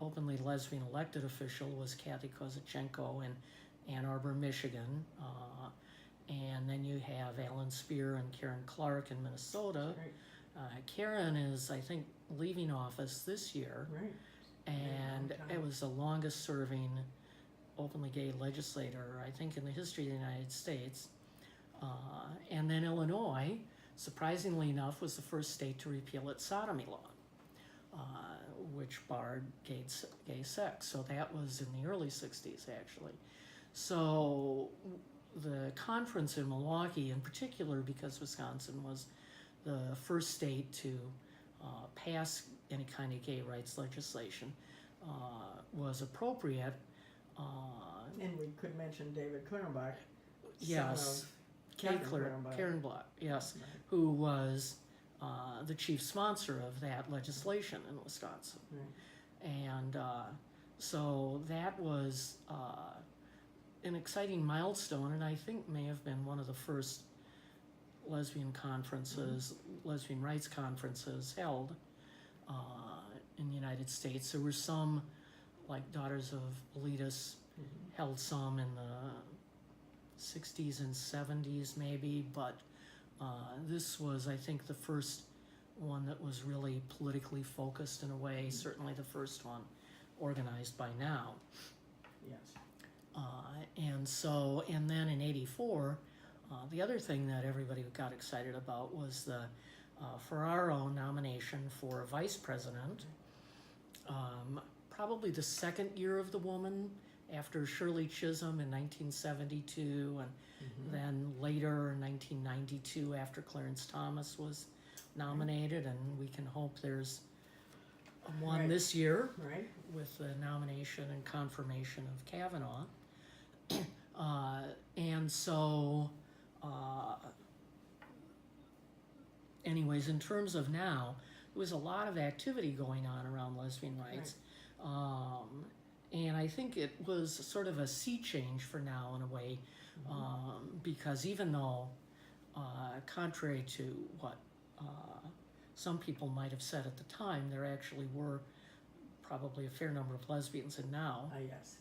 openly lesbian elected official was Kathy Kozachenko in Ann Arbor, Michigan. And then you have Alan Spear and Karen Clark in Minnesota. Right. Karen is, I think, leaving office this year. Right. And Long time. it was the longest serving openly gay legislator, I think, in the history of the United States. And then Illinois, surprisingly enough, was the first state to repeal its sodomy law, which barred gay sex. So that was in the early 60s, actually. So the conference in Milwaukee, in particular, because Wisconsin was the first state to pass any kind of gay rights legislation, was appropriate. And we could mention David Clarenbach. Yes, Karen Block, yes, Right. who was the chief sponsor of that legislation in Wisconsin. Right. And so that was an exciting milestone, and I think may have been one of the first lesbian conferences, lesbian rights conferences held in the United States. There were some, like Daughters of Elitis, held some in the 60s and 70s maybe, but this was, I think, the first one that was really politically focused in a way, certainly the first one organized by Now. Yes. And then in '84, the other thing that everybody got excited about was the Ferraro nomination for vice president. Probably the second year of the woman after Shirley Chisholm in 1972, and then later in 1992 after Clarence Thomas was nominated, and we can hope there's one Right. this year Right. with the nomination and confirmation of Kavanaugh. And so, anyways, in terms of now, there was a lot of activity going on around lesbian rights. And I think it was sort of a sea change for Now in a way, because even though contrary to what some people might have said at the time, there actually were probably a fair number of lesbians in now. Yes.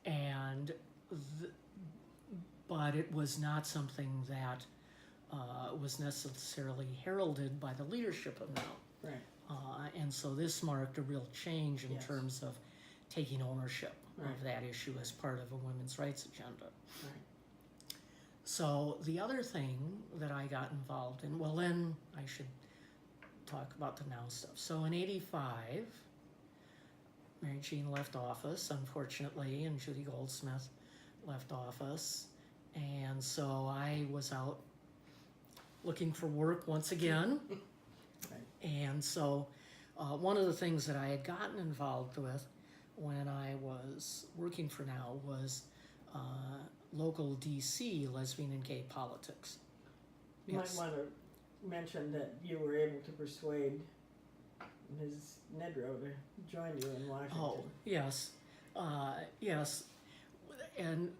And but it was not something that was necessarily heralded by the leadership of now. Right. And so this marked a real change in Yes. terms of taking ownership Right. of that issue as part of a women's rights agenda. Right. So the other thing that I got involved in, well, then I should talk about the now stuff. So in '85, Mary Jean left office, unfortunately, and Judy Goldsmith left office. And so I was out looking for work once again. Right. And so one of the things that I had gotten involved with when I was working for Now was local DC lesbian and gay politics. You might want to mention that you were able to persuade Ms. Nedrow to join you in Washington. Oh, yes. Yes. And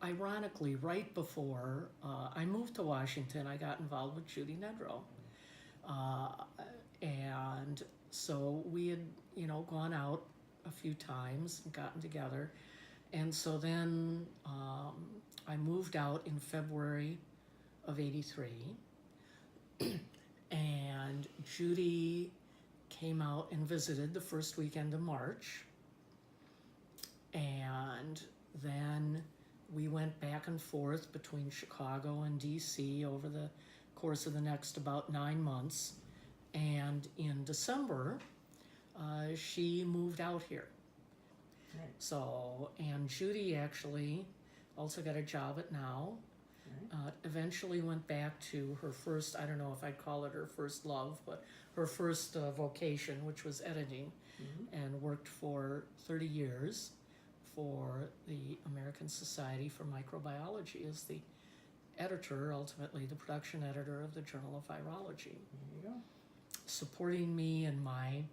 ironically, right before I moved to Washington, I got involved with Judy Nedrow. And so we had, gone out a few times and gotten together. And so then I moved out in February of '83. And Judy came out and visited the first weekend of March. And then we went back and forth between Chicago and DC over the course of the next about 9 months. And in December, she moved out here. Right. So, and Judy actually also got a job at Now. Right. Eventually went back to her first, I don't know if I'd call it her first love, but her first vocation, which was editing, Mm-hmm. and worked for 30 years for the American Society for Microbiology as the editor, ultimately the production editor of the Journal of Virology, There you go. supporting me in my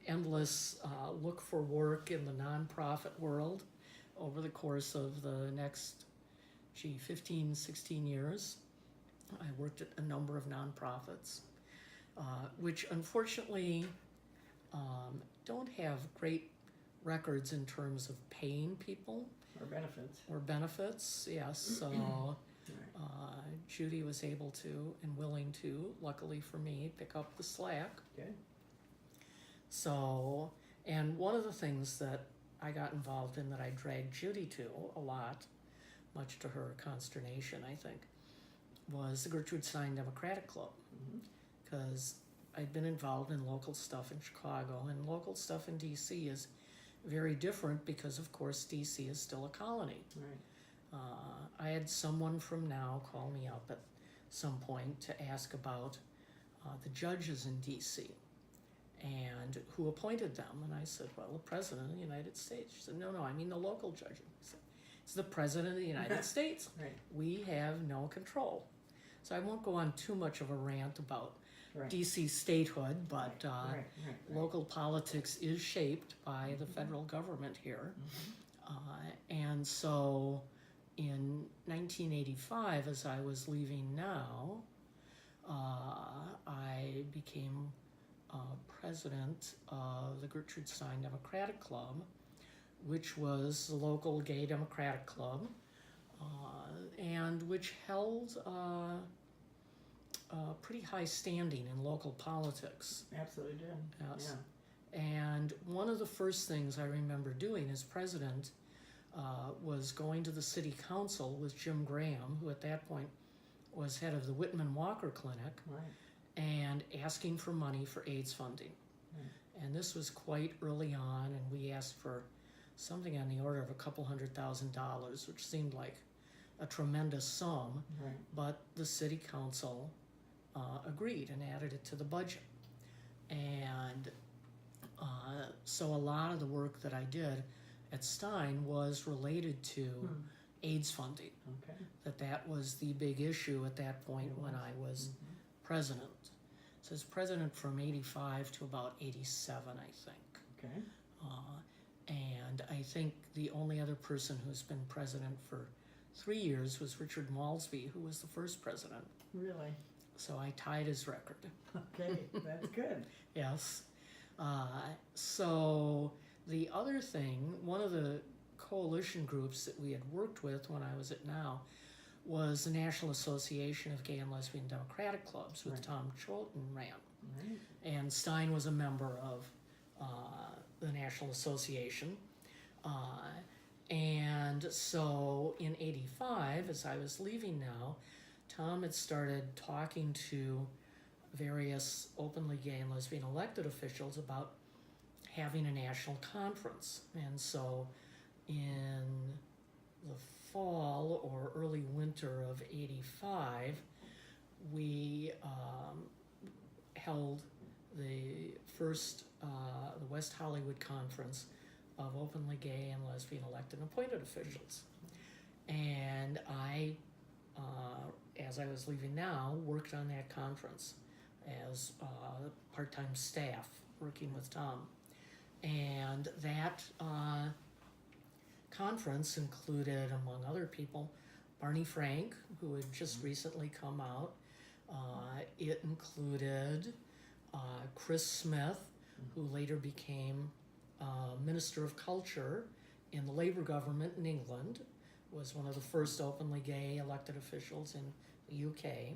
endless look for work in the nonprofit world over the course of the next 15, 16 years. I worked at a number of nonprofits, which unfortunately don't have great records in terms of paying people Or benefits. Yes, so Right. Judy was able to and willing to, luckily for me, pick up the slack. Okay. So, and one of the things that I got involved in that I dragged Judy to a lot, much to her consternation, I think, was the Gertrude Stein Democratic Club. Mm-hmm. Because I'd been involved in local stuff in Chicago, and local stuff in DC is very different because, of course, DC is still a colony. Right. I had someone from Now call me up at some point to ask about the judges in DC and who appointed them. And I said, well, the President of the United States. She said, no, I mean the local judges. I said, it's the President of the United States. Right. We have no control. So I won't go on too much of a rant about Right. DC statehood, but Right. local politics is shaped by the federal government here. Mm-hmm. And so in 1985, as I was leaving Now, I became president of the Gertrude Stein Democratic Club, which was the local gay democratic club, and which held pretty high standing in local politics. Absolutely did. Yes. Yeah. And one of the first things I remember doing as president was going to the city council with Jim Graham, who at that point was head of the Whitman Walker Clinic, Right. and asking for money for AIDS funding. Right. And this was quite early on, and we asked for something on the order of $200,000, which seemed like a tremendous sum, Right. but the city council agreed and added it to the budget. And so a lot of the work that I did at Stein was related to AIDS funding. Okay. That was the big issue at that point It when was. I was president. So I was president from 85 to about 87, I think. Okay. And I think the only other person who's been president for 3 years was Richard Malsby, who was the first president. Really? So I tied his record. Okay, that's good. Yes. So the other thing, one of the coalition groups that we had worked with when I was at NOW was the National Association of Gay and Lesbian Democratic Clubs, which Right. Tom Choten ran. Right. And Stein was a member of the National Association. And so in '85, as I was leaving NOW, Tom had started talking to various openly gay and lesbian elected officials about having a national conference. And so in the fall or early winter of '85, we held the first, the West Hollywood Conference of openly gay and lesbian elected and appointed officials. And I, as I was leaving NOW, worked on that conference as part-time staff working with Tom. And that conference included, among other people, Barney Frank, who had just recently come out. It included Chris Smith, who later became Minister of Culture in the Labour government in England, was one of the first openly gay elected officials in the UK.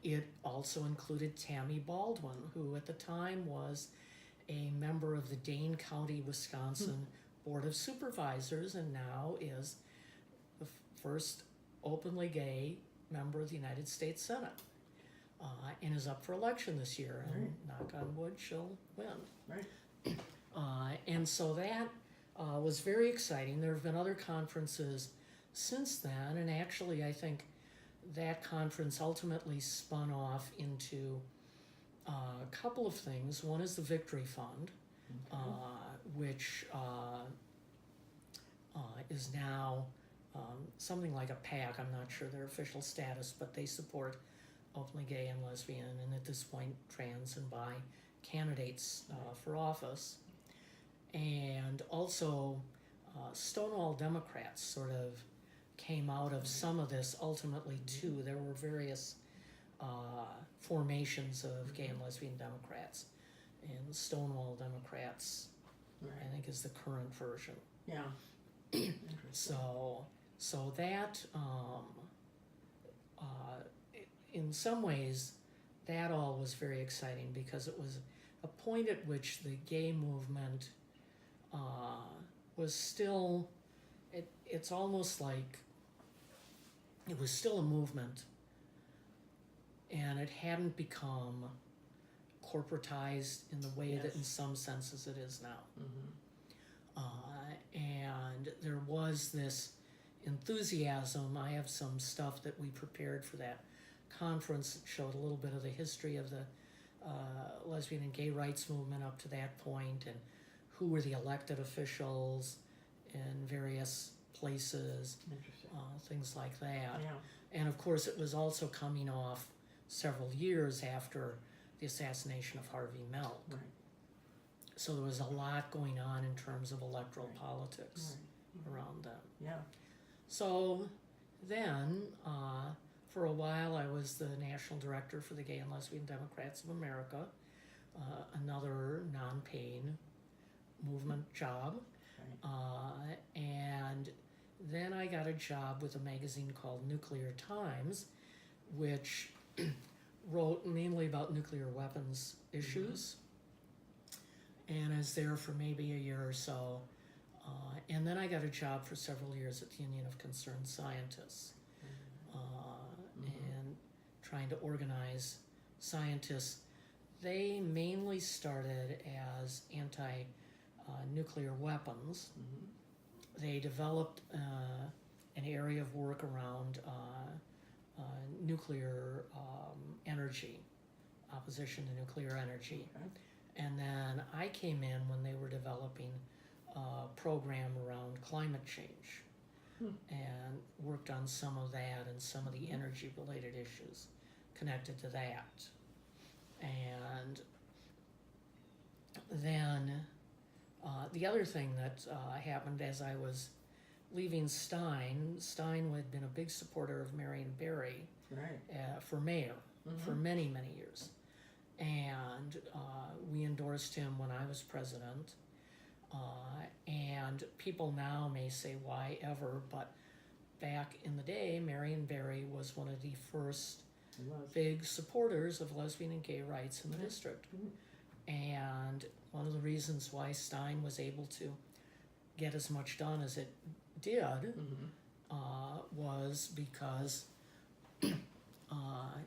It also included Tammy Baldwin, who at the time was a member of the Dane County, Wisconsin Board of Supervisors and now is the first openly gay member of the United States Senate. And is up for election this year, and knock on wood, she'll win. Right. And so that was very exciting. There have been other conferences since then, and actually I think that conference ultimately spun off into a couple of things. One is the Victory Fund, which is now something like a PAC. I'm not sure their official status, but they support openly gay and lesbian, and at this point trans and bi candidates for office. And also Stonewall Democrats sort of came out of some of this ultimately too. There were various formations of gay and lesbian Democrats, and Stonewall Democrats I think is the current version. Yeah. Interesting. So that in some ways that all was very exciting because it was a point at which the gay movement was still, it's almost like it was still a movement and it hadn't become corporatized in the way that in some senses it is now. And there was this enthusiasm. I have some stuff that we prepared for that conference that showed a little bit of the history of the lesbian and gay rights movement up to that point and who were the elected officials in various places, things like that. Yeah. And of course it was also coming off several years after the assassination of Harvey Milk. Right. So there was a lot going on in terms of electoral politics around then. Yeah. So then, for a while, I was the national director for the Gay and Lesbian Democrats of America, another non-paying movement job. And then I got a job with a magazine called Nuclear Times, which wrote mainly about nuclear weapons issues. And I was there for maybe a year or so. And then I got a job for several years at the Union of Concerned Scientists, and trying to organize scientists. They mainly started as anti-nuclear weapons. They developed an area of work around nuclear energy, opposition to nuclear energy. And then I came in when they were developing a program around climate change and worked on some of that and some of the energy related issues connected to that. And then the other thing that happened as I was leaving Stein had been a big supporter of Marion Barry Right. for mayor for many, many years. And we endorsed him when I was president. And people now may say, why ever? But back in the day, Marion Barry was one of the first It was. big supporters of lesbian and gay rights in the district. And one of the reasons why Stein was able to get as much done as it did was because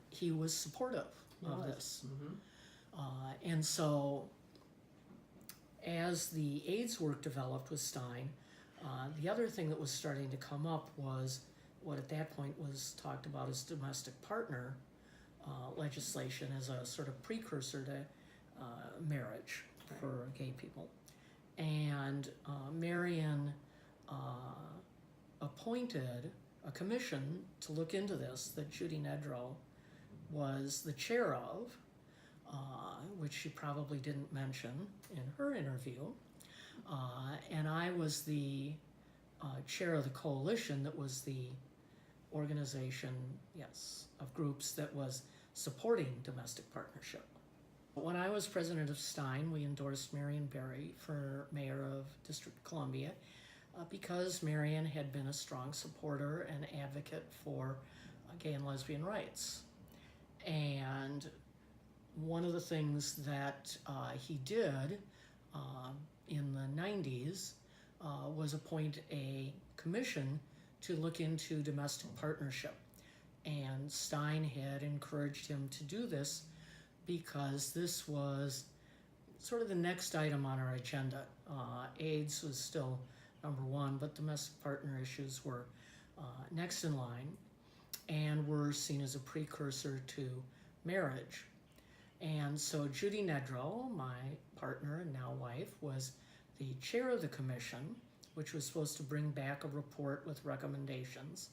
he was supportive of this. And so as the AIDS work developed with Stein, the other thing that was starting to come up was what at that point was talked about as domestic partner legislation as a sort of precursor to marriage for gay people. And Marion appointed a commission to look into this that Judy Nedrow was the chair of, which she probably didn't mention in her interview. And I was the chair of the coalition that was the organization, of groups that was supporting domestic partnership. When I was president of Stein, we endorsed Marion Barry for mayor of District of Columbia because Marion had been a strong supporter and advocate for gay and lesbian rights. And one of the things that he did in the 90s was appoint a commission to look into domestic partnership. And Stein had encouraged him to do this because this was sort of the next item on our agenda. AIDS was still number one, but domestic partner issues were next in line and were seen as a precursor to marriage. And so Judy Nedrow, my partner and now wife, was the chair of the commission, which was supposed to bring back a report with recommendations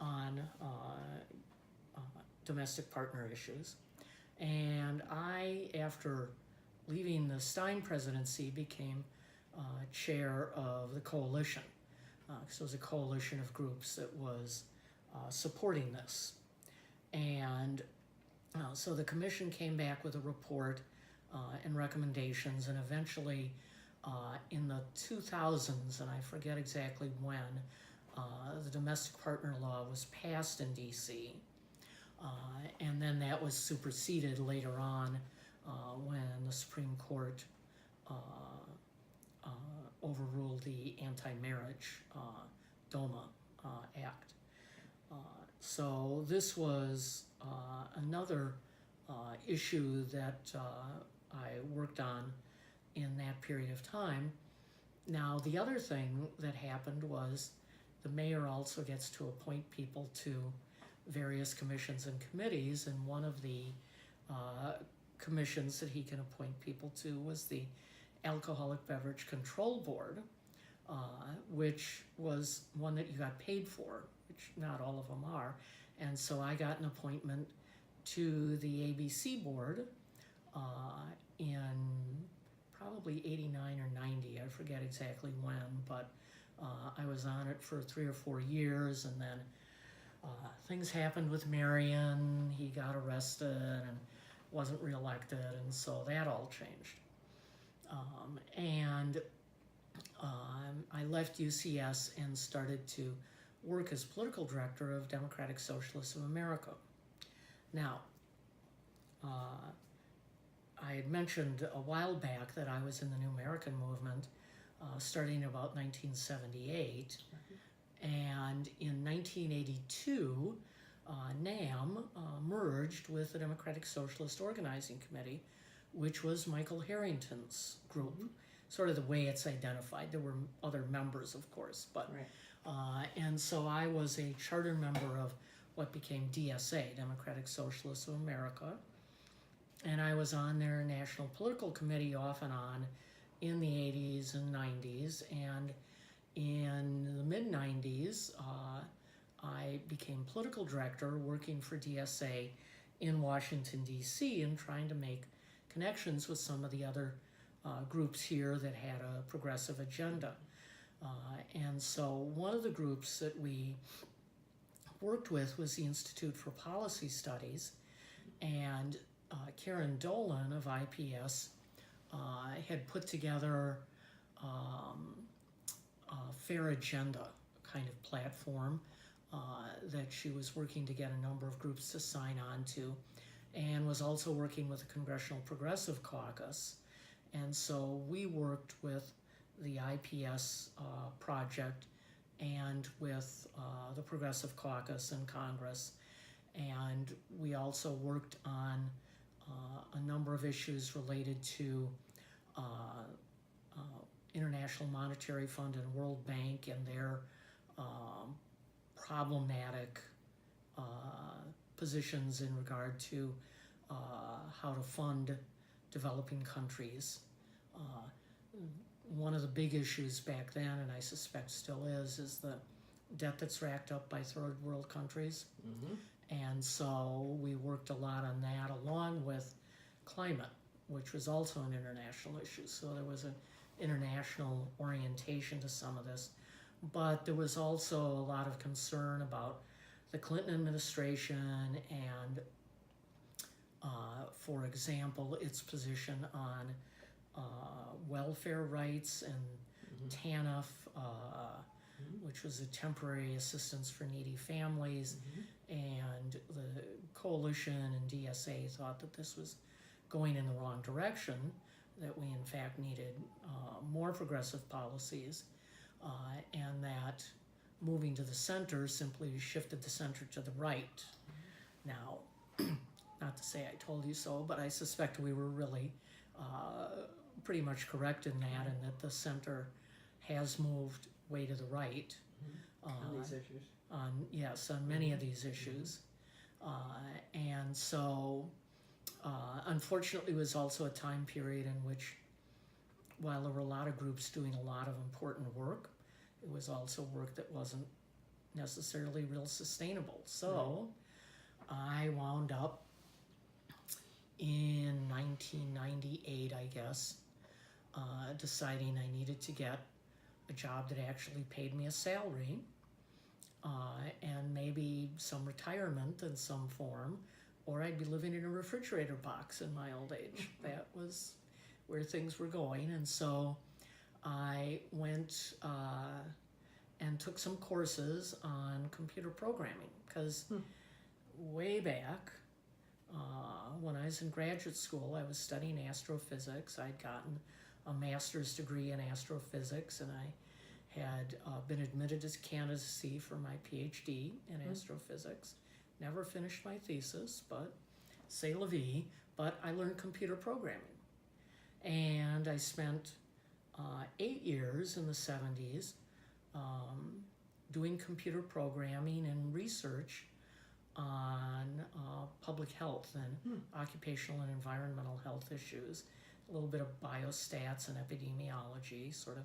on domestic partner issues. And I, after leaving the Stein presidency, became chair of the coalition. So it was a coalition of groups that was supporting this. And so the commission came back with a report and recommendations, and eventually in the 2000s, and I forget exactly when, the domestic partner law was passed in DC. And then that was superseded later on when the Supreme Court overruled the anti-marriage DOMA Act. So this was another issue that I worked on in that period of time. Now, the other thing that happened was the mayor also gets to appoint people to various commissions and committees, and one of the commissions that he can appoint people to was the Alcoholic Beverage Control Board, which was one that you got paid for, which not all of them are. And so I got an appointment to the ABC board in probably 89 or 90, I forget exactly when, but I was on it for 3 or 4 years, and then things happened with Marion. He got arrested and wasn't reelected, and so that all changed. And I left UCS and started to work as political director of Democratic Socialists of America. Now, I had mentioned a while back that I was in the New American Movement starting in about 1978. And in 1982, NAM merged with the Democratic Socialist Organizing Committee, which was Michael Harrington's group, sort of the way it's identified. There were other members, of course, but and so I was a charter member of what became DSA, Democratic Socialists of America, and I was on their national political committee off and on in the 80s and 90s, and in the mid-90s, I became political director working for DSA in Washington, D.C., and trying to make connections with some of the other groups here that had a progressive agenda. And so one of the groups that we worked with was the Institute for Policy Studies, and Karen Dolan of IPS had put together a Fair Agenda kind of platform that she was working to get a number of groups to sign on to, and was also working with the Congressional Progressive Caucus. And so we worked with the IPS project and with the Progressive Caucus in Congress. And we also worked on a number of issues related to International Monetary Fund and World Bank and their problematic positions in regard to how to fund developing countries. One of the big issues back then, and I suspect still is the debt that's racked up by third world countries. Mm-hmm. And so we worked a lot on that, along with climate, which was also an international issue. So there was an international orientation to some of this. But there was also a lot of concern about the Clinton administration and, for example, its position on welfare rights and TANF, which was a temporary assistance for needy families, and the coalition and DSA thought that this was going in the wrong direction, that we in fact needed more progressive policies, and that moving to the center simply shifted the center to the right. Now, not to say I told you so, but I suspect we were really pretty much correct in that, and that the center has moved way to the right On these issues. on many of these issues. And so unfortunately it was also a time period in which, while there were a lot of groups doing a lot of important work, it was also work that wasn't necessarily real sustainable. So I wound up in 1998, I guess, deciding I needed to get a job that actually paid me a salary, and maybe some retirement in some form, or I'd be living in a refrigerator box in my old age. That was where things were going. And so I went and took some courses on computer programming, because way back when I was in graduate school, I was studying astrophysics. I'd gotten a master's degree in astrophysics, and I had been admitted as candidacy for my PhD in astrophysics. Never finished my thesis, but c'est la vie. But I learned computer programming. And I spent 8 years in the 70s doing computer programming and research on public health and occupational and environmental health issues. A little bit of biostats and epidemiology sort of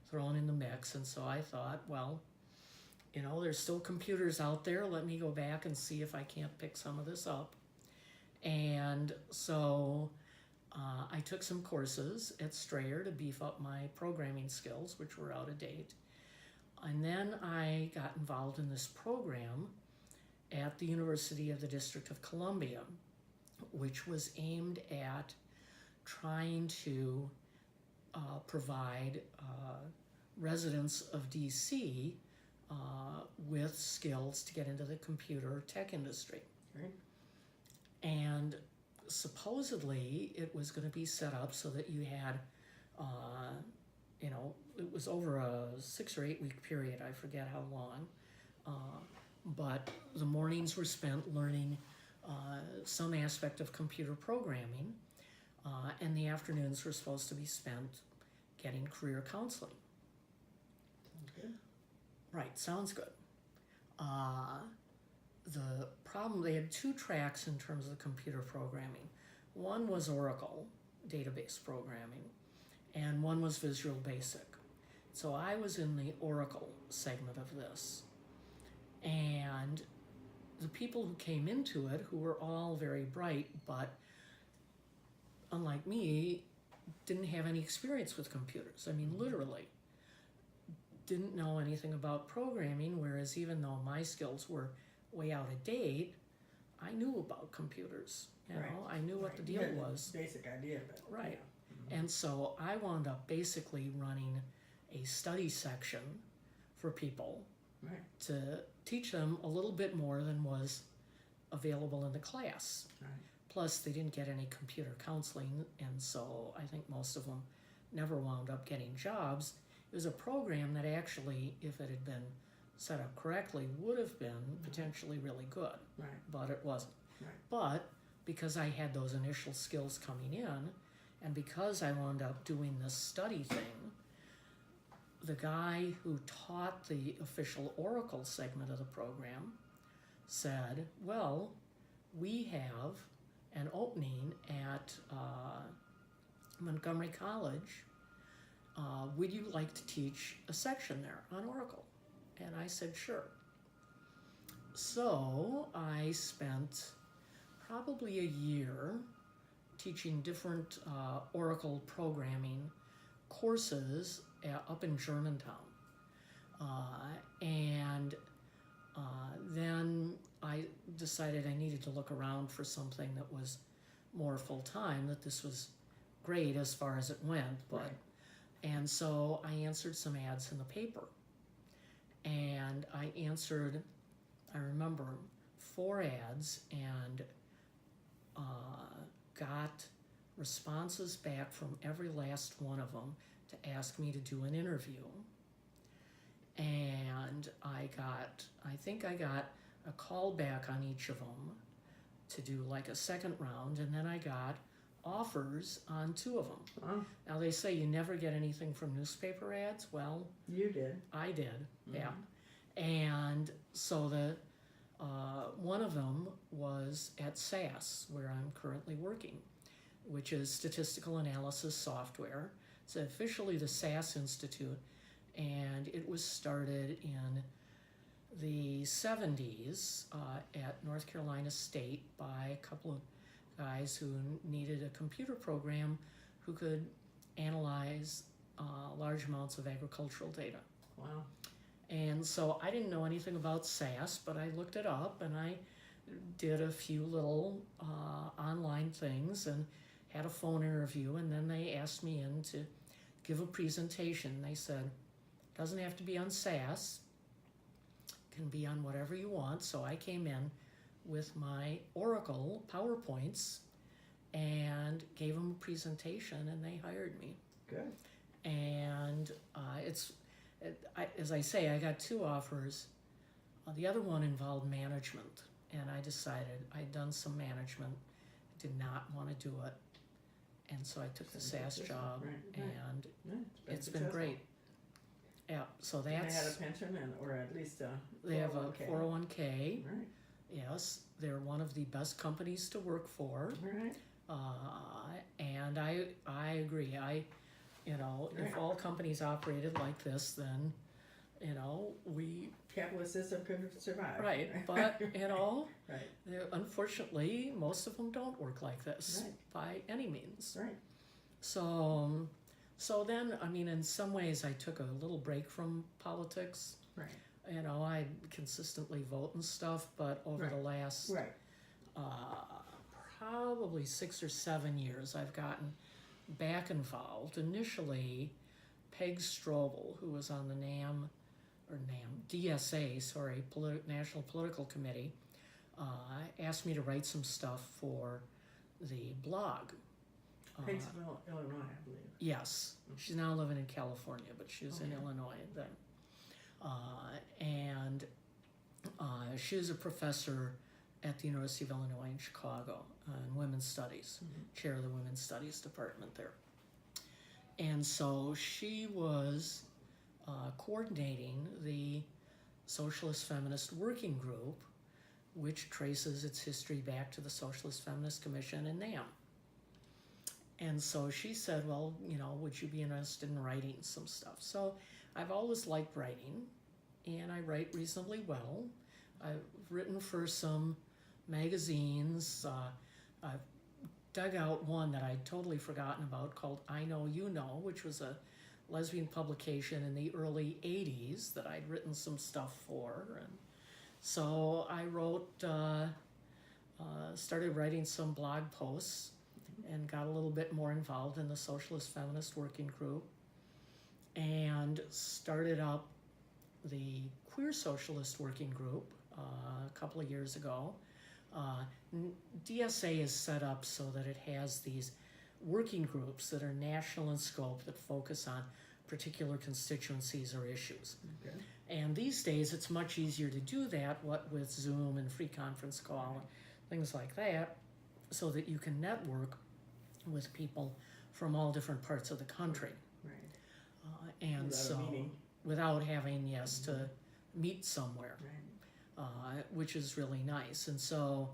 thrown in the mix. And so I thought, well, you know, there's still computers out there. Let me go back and see if I can't pick some of this up. And so I took some courses at Strayer to beef up my programming skills, which were out of date. And then I got involved in this program at the University of the District of Columbia, which was aimed at trying to provide residents of DC with skills to get into the computer tech industry. Right. And supposedly it was going to be set up so that you had, you know, it was over a 6 or 8 week period, I forget how long, but the mornings were spent learning some aspect of computer programming, and the afternoons were supposed to be spent getting career counseling. Okay. Right, sounds good. The problem, they had 2 tracks in terms of computer programming. One was Oracle database programming, and one was Visual Basic. So I was in the Oracle segment of this. And the people who came into it, who were all very bright, but unlike me, didn't have any experience with computers. I mean, literally, didn't know anything about programming, whereas even though my skills were way out of date, I knew about computers. You know, I knew what the You deal had the was. basic idea of it. Right. Yeah. And so I wound up basically running a study section for people Right. to teach them a little bit more than was available in the class. Right. Plus, they didn't get any computer counseling, and so I think most of them never wound up getting jobs. It was a program that actually, if it had been set up correctly, would have been potentially really good, Right. but it wasn't. Right. But because I had those initial skills coming in, and because I wound up doing this study thing, the guy who taught the official Oracle segment of the program said, well, we have an opening at Montgomery College. Would you like to teach a section there on Oracle? And I said, sure. So I spent probably a year teaching different Oracle programming courses up in Germantown. And then I decided I needed to look around for something that was more full-time, that this was great as far as it went, but Right. and so I answered some ads in the paper. And I remember 4 ads, and got responses back from every last one of them to ask me to do an interview. And I think I got a call back on each of them to do like a second round, and then I got offers on 2 of them. Wow. Now they say you never get anything from newspaper ads. Well, You did. I did, yeah. Mhm. And so one of them was at SAS, where I'm currently working, which is Statistical Analysis Software. It's officially the SAS Institute, and it was started in the 70s at North Carolina State by a couple of guys who needed a computer program who could analyze large amounts of agricultural data. Wow. And so I didn't know anything about SAS, but I looked it up and I did a few little online things and had a phone interview, and then they asked me in to give a presentation. They said, doesn't have to be on SAS, can be on whatever you want. So I came in with my Oracle PowerPoints and gave them a presentation, and they hired me. Good. And as I say, I got 2 offers. The other one involved management, and I decided I'd done some management, did not want to do it, and so I took the SAS job, Right. and Yeah, it's been successful. great. Yeah, so And they had a that's, pension or at least a they have a 401k. 401k. Right. Yes, they're one of the best companies to work for. Right. And I agree. If Right. all companies operated like this, then, we, Capitalist system could survive. right, but, Right. unfortunately, most of them don't work like this Right. by any means. Right. So then, in some ways I took a little break from politics. Right. I consistently vote and stuff, but over the last Right. probably 6 or 7 years, I've gotten back involved. Initially, Peg Strobel, who was on the DSA, National Political Committee, asked me to write some stuff for the blog. Paintsville, Illinois, I believe. Yes, she's now living in California, but she was in Okay. Illinois then. And she was a professor at the University of Illinois in Chicago in Women's Studies, chair of the Women's Studies department there. And so she was coordinating the Socialist Feminist Working Group, which traces its history back to the Socialist Feminist Commission in NAM. And so she said, well, would you be interested in writing some stuff? So I've always liked writing, and I write reasonably well. I've written for some magazines. I've dug out one that I'd totally forgotten about called I Know You Know, which was a lesbian publication in the early 80s that I'd written some stuff for. And so I started writing some blog posts and got a little bit more involved in the Socialist Feminist Working Group and started up the Queer Socialist Working Group a couple of years ago. DSA is set up so that it has these working groups that are national in scope that focus on particular constituencies or issues. Okay. And these days it's much easier to do that, what with Zoom and free conference call and things like that, so that you can network with people from all different parts of the country. Right. And Without a so, meeting. without having, to meet somewhere, Right. which is really nice. And so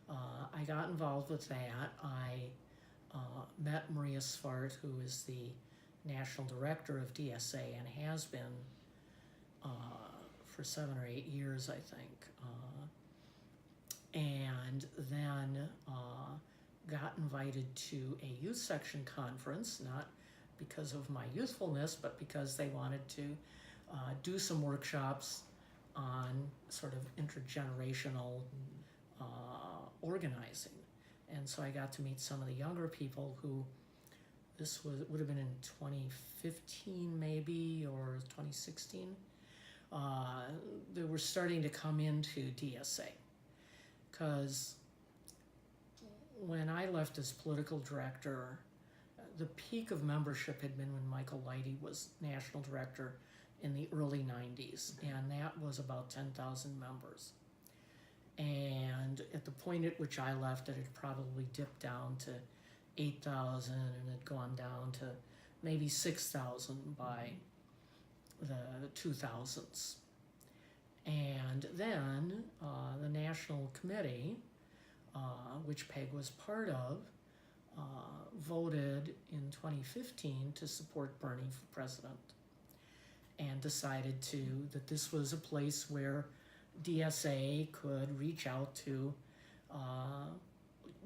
I got involved with that. I met Maria Svart, who is the national director of DSA and has been for 7 or 8 years, I think. And then got invited to a youth section conference, not because of my youthfulness, but because they wanted to do some workshops on sort of intergenerational organizing. And so I got to meet some of the younger people who, would have been in 2015 maybe, or 2016. They were starting to come into DSA. Because when I left as political director, the peak of membership had been when Michael Leidy was national director in the early 90s, and that was about 10,000 members. And at the point at which I left, it had probably dipped down to 8,000 and had gone down to maybe 6,000 by the 2000s. And then the National Committee, which Peg was part of, voted in 2015 to support Bernie for president, and decided that this was a place where DSA could reach out to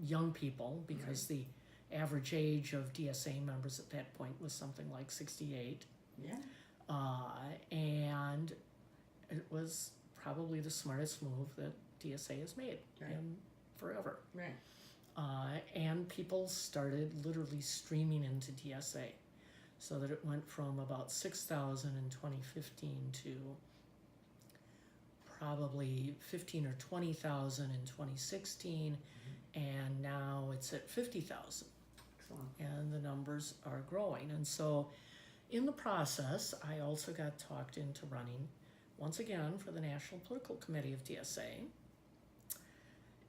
young people, because the average age of DSA members at that point was something like 68. Yeah. And it was probably the smartest move that DSA has made in forever. Right. And people started literally streaming into DSA, so that it went from about 6,000 in 2015 to probably 15 or 20,000 in 2016, and now it's at 50,000. Excellent. And the numbers are growing. And so in the process, I also got talked into running, once again, for the National Political Committee of DSA.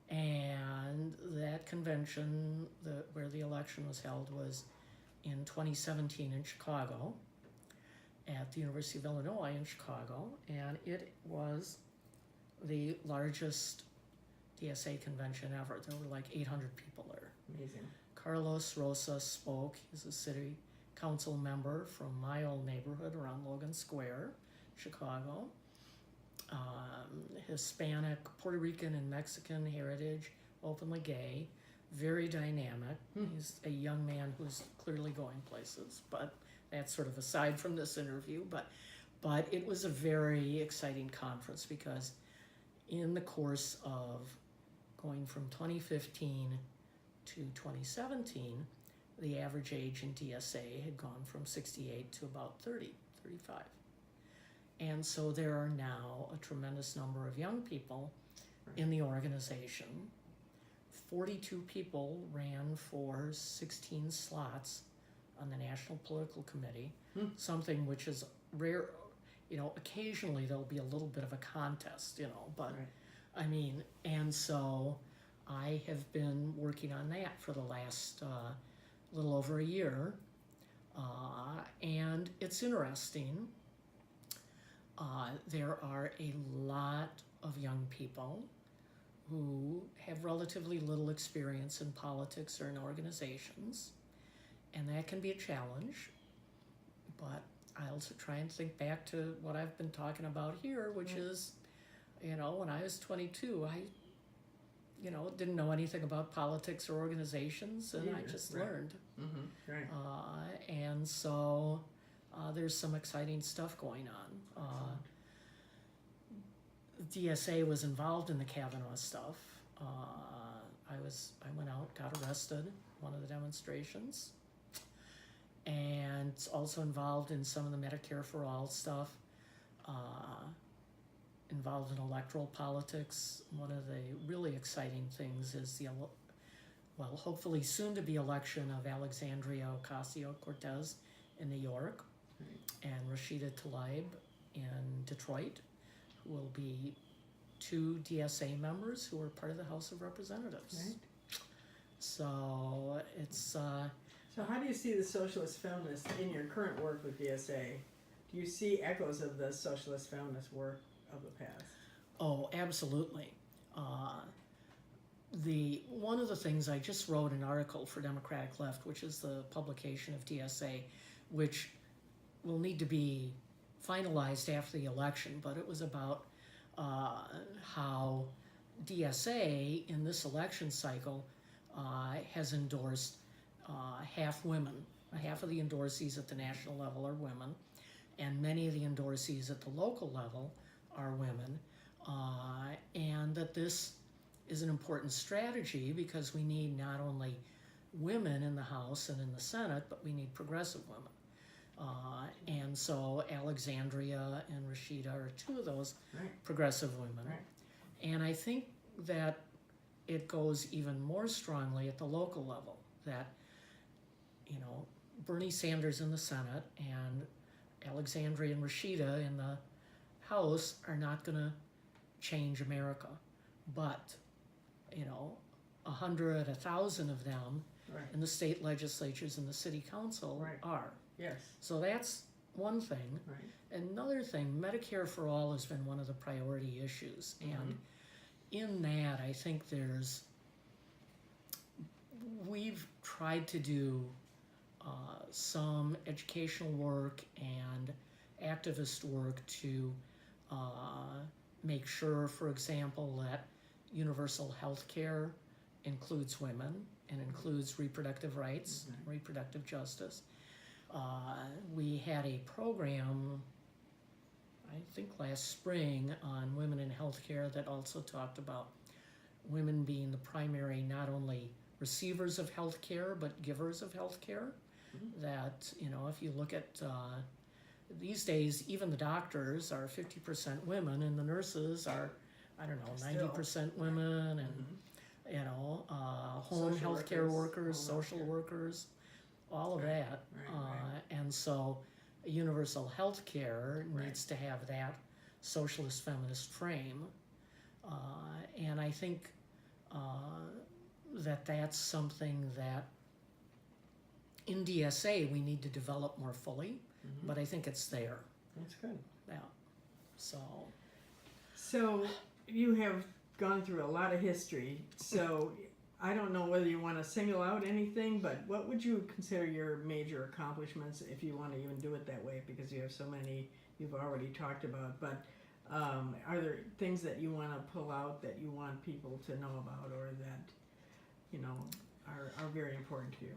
And that convention, where the election was held, was in 2017 in Chicago, at the University of Illinois in Chicago, and it was the largest DSA convention ever. There were like 800 people there. Amazing. Carlos Rosa spoke. He's a city council member from my old neighborhood around Logan Square, Chicago. Hispanic, Puerto Rican, and Mexican heritage, openly gay, very dynamic. He's a young man who's clearly going places, but that's sort of aside from this interview. But it was a very exciting conference, because in the course of going from 2015 to 2017, the average age in DSA had gone from 68 to about 30, 35. And so there are now a tremendous number of young people in the organization. 42 people ran for 16 slots on the National Political Committee, something which is rare. Occasionally there'll be a little bit of a contest, but I mean, and so I have been working on that for the last little over a year, and it's interesting. There are a lot of young people who have relatively little experience in politics or in organizations, and that can be a challenge. But I also try and think back to what I've been talking about here, which is, when I was 22, I didn't know anything about politics or organizations, and I just learned. Right. And so there's some exciting stuff going on. DSA was involved in the Kavanaugh stuff. I went out, got arrested, one of the demonstrations, and also involved in some of the Medicare for All stuff, involved in electoral politics. One of the really exciting things is the, hopefully soon to be election of Alexandria Ocasio-Cortez in New York, and Rashida Tlaib in Detroit, who will be two DSA members who are part of the House of Representatives. Right. So it's So how do you see the socialist feminists in your current work with DSA? Do you see echoes of the socialist feminist work of the past? oh, absolutely. One of the things I just wrote an article for Democratic Left, which is the publication of DSA, which will need to be finalized after the election, but it was about how DSA in this election cycle has endorsed half women. Half of the endorsees at the national level are women, and many of the endorsees at the local level are women, and that this is an important strategy because we need not only women in the House and in the Senate, but we need progressive women. And so Alexandria and Rashida are two of those progressive women. Right. And I think that it goes even more strongly at the local level, that, Bernie Sanders in the Senate and Alexandria and Rashida in the House are not going to change America. But, 100, 1,000 of them in the state legislatures and the city council are. Yes. So that's one thing. Right. Another thing, Medicare for All has been one of the priority issues. And in that, I think we've tried to do some educational work and activist work to make sure, for example, that universal health care includes women and includes reproductive rights, reproductive justice. We had a program, I think last spring, on women in healthcare that also talked about women being the primary, not only receivers of healthcare, but givers of healthcare. That, if you look at these days, even the doctors are 50% women, and the nurses are, 90% women, and home healthcare workers, social workers, all of that. And so universal health care needs to have that socialist feminist frame. And I think that's something that in DSA we need to develop more fully, but I think it's there. That's good. Yeah. So you have gone through a lot of history, so I don't know whether you want to single out anything, but what would you consider your major accomplishments, if you want to even do it that way, because you have so many you've already talked about, but are there things that you want to pull out that you want people to know about, or that, are very important to you?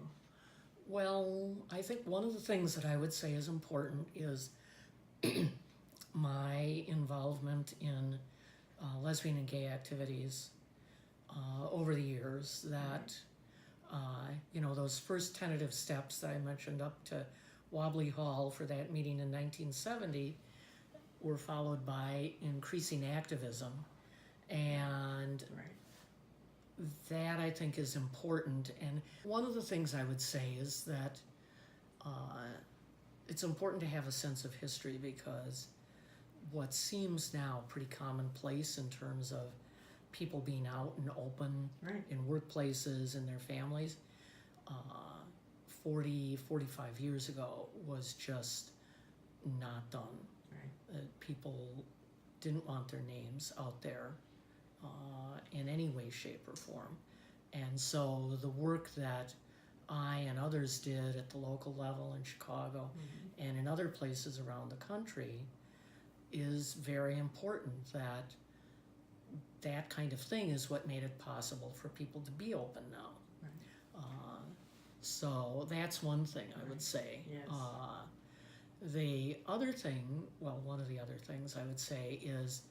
Well, I think one of the things that I would say is important is my involvement in lesbian and gay activities over the years, that those first tentative steps that I mentioned up to Wobbly Hall for that meeting in 1970 were followed by increasing activism, and that I think is important. And one of the things I would say is that it's important to have a sense of history, because what seems now pretty commonplace in terms of people being out and open in workplaces and their families, 40, 45 years ago was just not done. People didn't want their names out there in any way, shape, or form. And so the work that I and others did at the local level in Chicago and in other places around the country is very important. That kind of thing is what made it possible for people to be open now. So that's one thing I would say. Yes. The other thing, well, one of the other things I would say is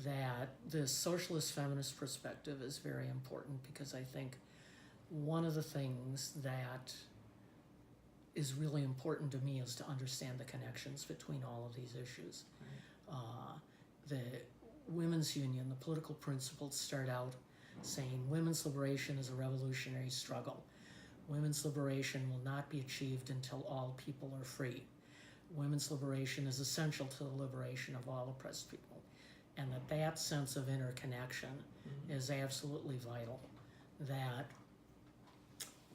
that the socialist feminist perspective is very important, because I think one of the things that is really important to me is to understand the connections between all of these issues. The women's union, the political principles start out saying women's liberation is a revolutionary struggle. Women's liberation will not be achieved until all people are free. Women's liberation is essential to the liberation of all oppressed people. And that sense of interconnection is absolutely vital. That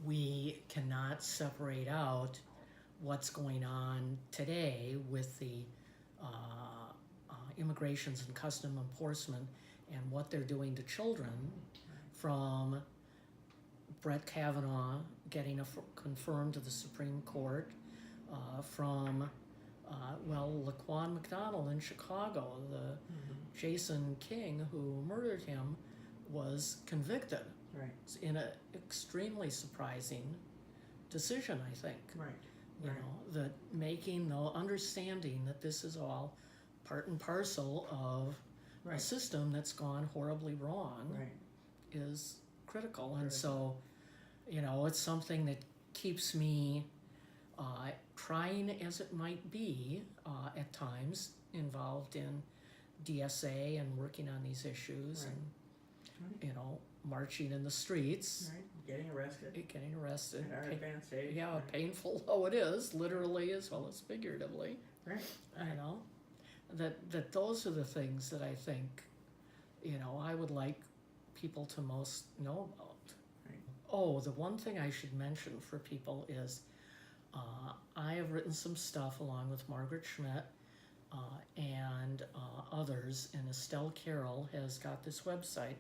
we cannot separate out what's going on today with the immigrations and custom enforcement and what they're doing to children from Brett Kavanaugh getting confirmed to the Supreme Court, from Laquan McDonald in Chicago, the Jason King who murdered him was convicted. Right. In an extremely surprising decision, I think. Right. You know, that making the understanding that this is all part and parcel of a system that's gone horribly wrong is critical. And so, you know, it's something that keeps me trying as it might be at times involved in DSA and working on these issues and, you know, marching in the streets. Right. Getting arrested. At our advanced age. Yeah, painful though it is, literally as well as figuratively. Right. You know, that those are the things that I think, you know, I would like people to most know about. Right. Oh, the one thing I should mention for people is I have written some stuff along with Margaret Schmidt and others, and Estelle Carroll has got this website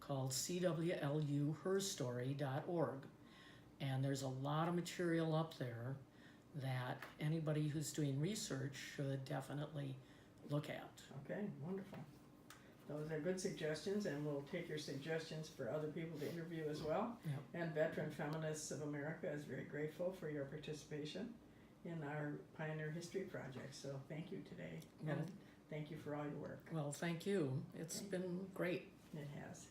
called CWLUHerstory.org. And there's a lot of material up there that anybody who's doing research should definitely look at. Okay, wonderful. Those are good suggestions, and we'll take your suggestions for other people to interview as well. Yep. And Veteran Feminists of America is very grateful for your participation in our Pioneer History Project. So thank you today, and thank you for all your work. Well, thank you. It's been great. It has.